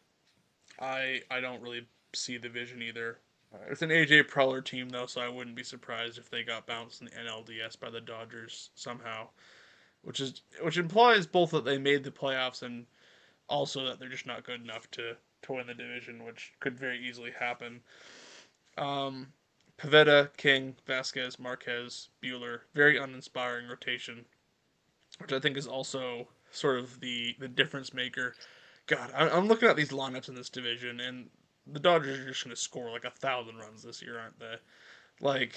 I don't really see the vision either. It's an AJ Preller team though, so I wouldn't be surprised if they got bounced in the NLDS by the Dodgers somehow, which implies both that they made the playoffs and also that they're just not good enough to win the division, which could very easily happen. Um, Pavetta, King, Vasquez, Marquez, Bueller, very uninspiring rotation, which I think is also sort of the difference maker. God, I'm looking at these lineups in this division, and the Dodgers are just going to score like 1,000 runs this year, aren't they? Like,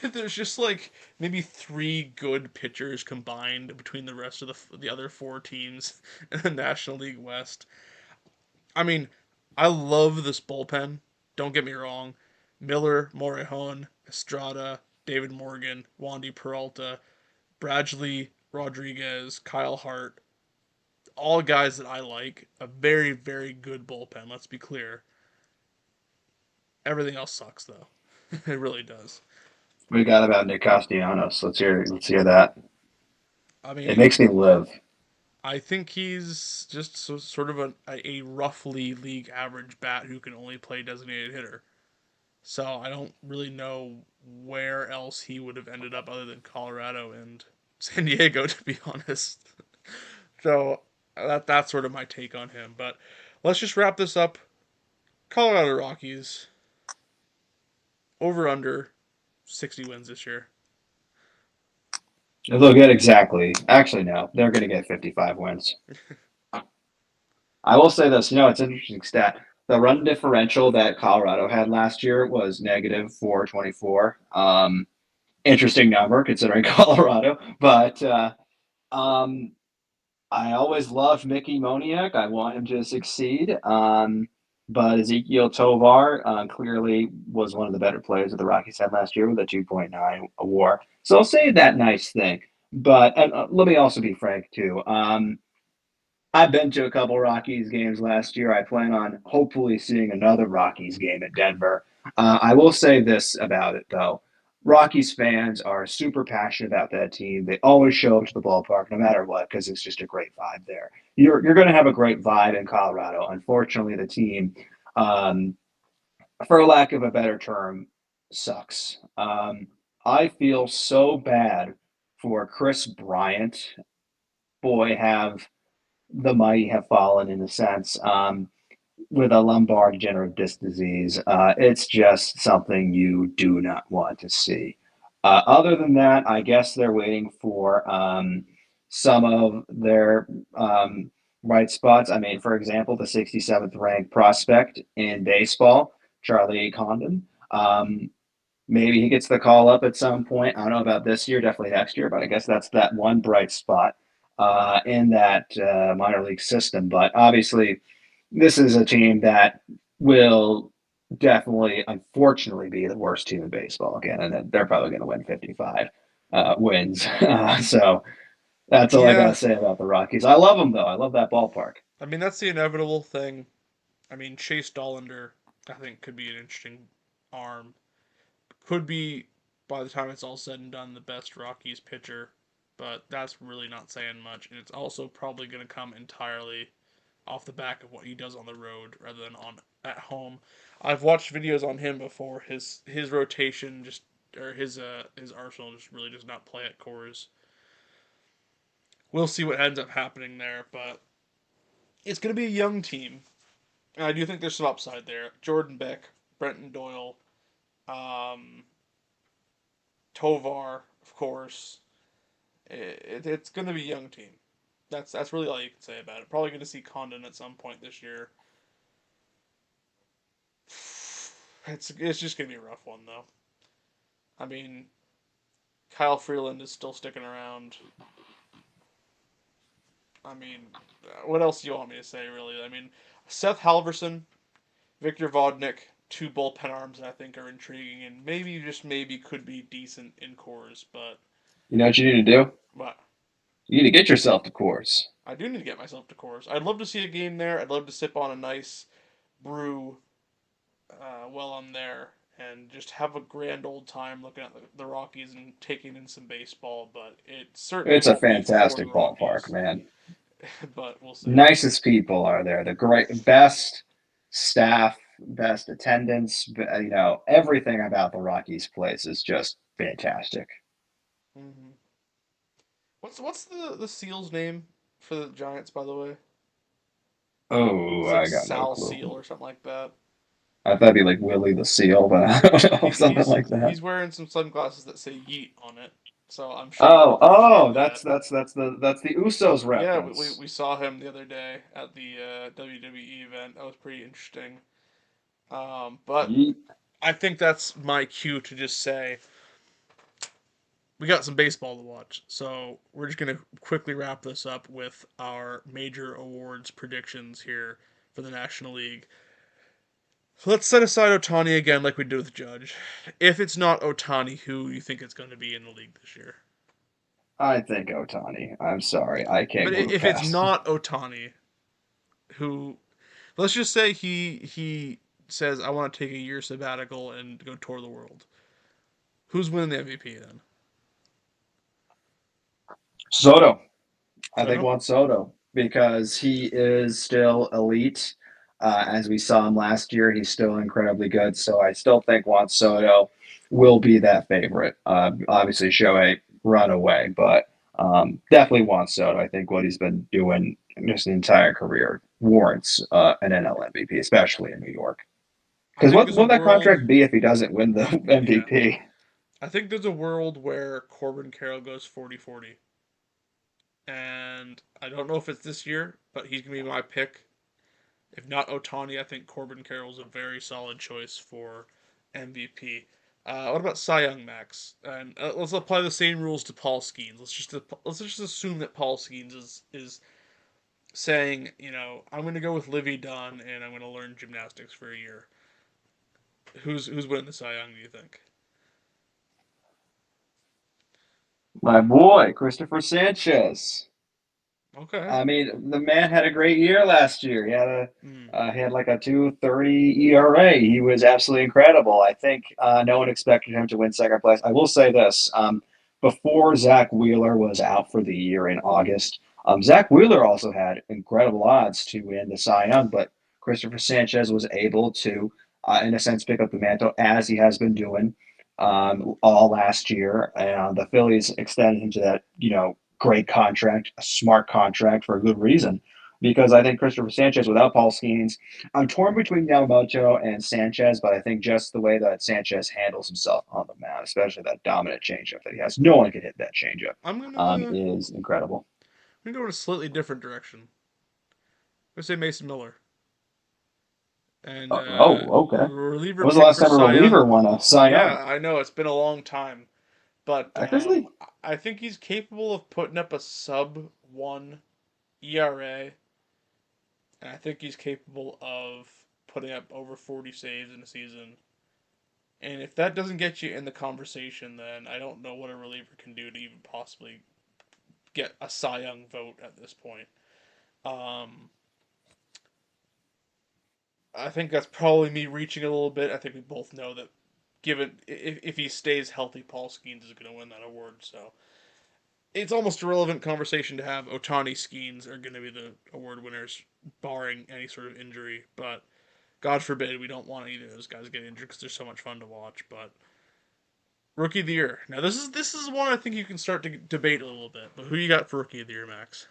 there's just like maybe three good pitchers combined between the rest of the other four teams in the National League West. I mean, I love this bullpen. Don't get me wrong. Miller, Morejon, Estrada, David Morgan, Wandy Peralta, Bradley Rodriguez, Kyle Hart, all guys that I like. A very, very good bullpen, let's be clear. Everything else sucks, though. It really does. We got about Nick Castellanos. Let's hear that. I It mean, makes me live. I think he's just sort of a roughly league average bat who can only play designated hitter. So I don't really know where else he would have ended up other than Colorado and San Diego, to be honest. So that's sort of my take on him. But let's just wrap this up. Colorado Rockies over under 60 wins this year. They'll get exactly. Actually, no, they're going to get 55 wins. I will say this. It's an interesting stat. The run differential that Colorado had last year was negative 424. Interesting number considering Colorado, but um, I always loved Mickey Moniak. I want him to succeed. But Ezekiel Tovar clearly was one of the better players that the Rockies had last year with a 2.9 WAR. So I'll say that nice thing. But let me also be frank too. I've been to a couple Rockies games last year. I plan on hopefully seeing another Rockies game at Denver. I will say this about it, though. Rockies fans are super passionate about that team. They always show up to the ballpark no matter what because it's just a great vibe there. You're going to have a great vibe in Colorado. Unfortunately, the team, um, for lack of a better term, sucks. I feel so bad for Chris Bryant. Boy, have the mighty have fallen in a sense with a lumbar degenerative disc disease. It's just something you do not want to see. Other than that, I guess they're waiting for some of their right spots. I mean, for example, the 67th ranked prospect in baseball, Charlie Condon. Maybe he gets the call up at some point. I don't know about this year, definitely next year, but I guess that's that one bright spot in that minor league system. But obviously, this is a team that will definitely, unfortunately, be the worst team in baseball again, and they're probably going to win 55 wins. So that's all I got Yeah, to say about the Rockies. I love them, though. I love that ballpark. I mean that's the inevitable thing. I mean Chase Dollander, I think could be an interesting arm. Could be by the time it's all said and done the best Rockies pitcher, but that's really not saying much. And it's also probably going to come entirely off the back of what he does on the road rather than on at home. I've watched videos on him before. His rotation just or his arsenal just really does not play at cores. We'll see what ends up happening there, but it's going to be a young team. And I do think there's some upside there. Jordan Beck, Brenton Doyle, um, Tovar, of course. It's going to be a young team. That's really all you can say about it. Probably going to see Condon at some point this year. It's just going to be a rough one though. I mean, Kyle Freeland is still sticking around. I mean, what else do you want me to say really? I mean, Seth Halverson, Victor Vodnik, two bullpen arms that I think are intriguing and maybe just maybe could be decent in cores, but You know what you need to do? but You need to get yourself to course. I do need to get myself to cores. I'd love to see a game there. I'd love to sip on a nice brew while I'm there and just have a grand old time looking at the Rockies and taking in some baseball. But it certainly It's a won't be for the fantastic ballpark, Rockies. man. But we'll see. Nicest people are there. The great best staff, best attendance. Everything about the Rockies place is just fantastic. Mm-hmm. What's the Seals name for the Giants, by the way? Oh, It's like I got no Sal Seal clue. or something like that. I thought it'd be like Willie the Seal, but I don't know, He's something he's like that. he's wearing some sunglasses that say Yeet on it, so I'm sure you'll Oh, appreciate oh, that. that's the Usos Yeah, we, reference. we saw him the other day at the WWE event. That was pretty interesting. But Yeet. I think that's my cue to just say we got some baseball to watch. So we're just gonna quickly wrap this up with our major awards predictions here for the National League. So let's set aside Otani again, like we did with Judge. If it's not Otani, who you think it's going to be in the league this year? I think Otani. I'm sorry, I can't But move if it's past. not Otani, who? Let's just say he says I want to take a year sabbatical and go tour the world. Who's winning the MVP then? Soto. I think Soto. Juan Soto because he is still elite. As we saw him last year, he's still incredibly good. So I still think Juan Soto will be that favorite. Obviously, Shohei run away, but Definitely wants Soto. I think what he's been doing just the entire career warrants an NL MVP, especially in New York. I Because think what there's a will that world. contract be if he doesn't win the Yeah. MVP? I think there's a world where Corbin Carroll goes 40-40. And I don't know if it's this year, but he's going to be my pick. If not Otani, I think Corbin Carroll's a very solid choice for MVP. What about Cy Young, Max? And let's apply the same rules to Paul Skeens. Let's just assume that Paul Skeens is saying, I'm going to go with Livy Dunn and I'm going to learn gymnastics for a year. Who's winning the Cy Young? Do you think? My boy, Christopher Sanchez. Okay. I mean, the man had a great year last year. Hmm. He had like a 2.30 ERA. He was absolutely incredible. I think no one expected him to win second place. I will say this: before Zach Wheeler was out for the year in August, Zach Wheeler also had incredible odds to win the Cy Young, but Christopher Sanchez was able to, in a sense, pick up the mantle as he has been doing all last year. And the Phillies extended him to that, great contract, a smart contract for a good reason. Because I think Christopher Sanchez without Paul Skeens, I'm torn between Yamamoto and Sanchez, but I think just the way that Sanchez handles himself on the mound, especially that dominant changeup that he has, no one can hit that changeup, I'm gonna is incredible. I'm gonna go in a slightly different direction. I'm gonna say Mason Miller and Okay. reliever When was the pick last for time a Cy reliever Young. won a Cy Young? Yeah, I know it's been a long time, but Eckersley? I think he's capable of putting up a sub one ERA, and I think he's capable of putting up over 40 saves in a season. And if that doesn't get you in the conversation, then I don't know what a reliever can do to even possibly get a Cy Young vote at this point. Um, I think that's probably me reaching a little bit. I think we both know that given if he stays healthy, Paul Skeens is going to win that award. So it's almost a relevant conversation to have. Otani Skeens are going to be the award winners, barring any sort of injury. But God forbid we don't want either of those guys to get injured because they're so much fun to watch. But rookie of the year. Now this is one I think you can start to debate a little bit. But who you got for rookie of the year, Max?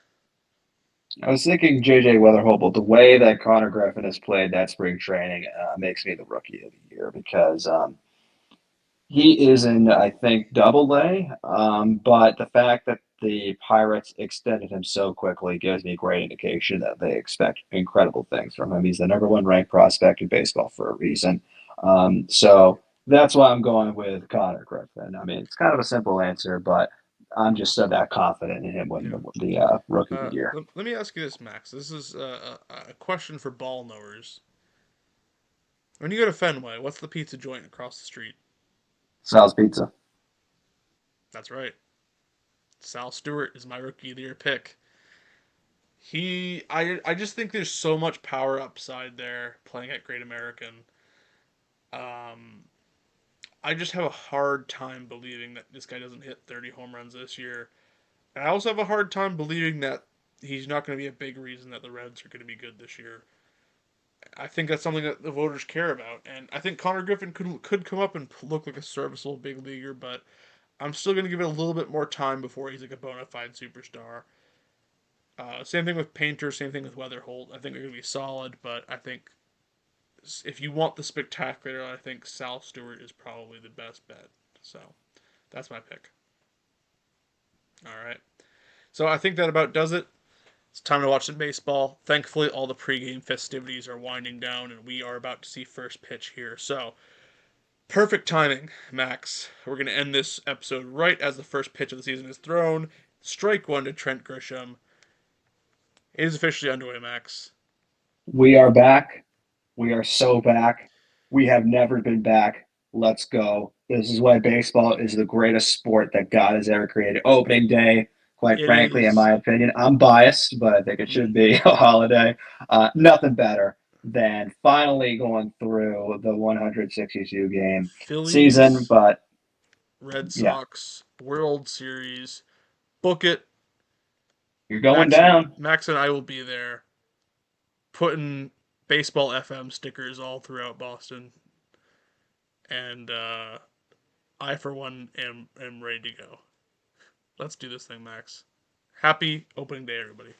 I was thinking JJ Weatherholt, the way that Connor Griffin has played that spring training makes me the rookie of the year because he is in, I think, double A, but the fact that the Pirates extended him so quickly gives me great indication that they expect incredible things from him. He's the number one ranked prospect in baseball for a reason. So that's why I'm going with Connor Griffin. I mean, it's kind of a simple answer, but I'm just so that confident in him winning Yeah. the rookie of the year. Let me ask you this, Max. This is a question for ball knowers. When you go to Fenway, what's the pizza joint across the street? Sal's Pizza. That's right. Sal Stewart is my rookie of the year pick. I just think there's so much power upside there playing at Great American. Um, I just have a hard time believing that this guy doesn't hit 30 home runs this year. And I also have a hard time believing that he's not going to be a big reason that the Reds are going to be good this year. I think that's something that the voters care about, and I think Connor Griffin could come up and look like a serviceable big leaguer, but I'm still going to give it a little bit more time before he's like a bona fide superstar. Same thing with Painter, same thing with Weatherholt. I think they're going to be solid, but I think if you want the spectacular, I think Sal Stewart is probably the best bet. So that's my pick. All right. So I think that about does it. It's time to watch some baseball. Thankfully, all the pregame festivities are winding down, and we are about to see first pitch here. So perfect timing, Max. We're going to end this episode right as the first pitch of the season is thrown. Strike one to Trent Grisham. It is officially underway, Max. We are back. We are so back. We have never been back. Let's go. This is why baseball is the greatest sport that God has ever created. Opening day, quite It frankly, in is. my opinion, I'm biased, but I think it should Mm, be a holiday. Nothing better than finally going through the 162 game season. Phillies, But Red yeah, Sox, World Series. Book it. you're going down. Max and I will be there putting baseball FM stickers all throughout Boston. And I, for one, am ready to go. Let's do this thing, Max. Happy opening day, everybody.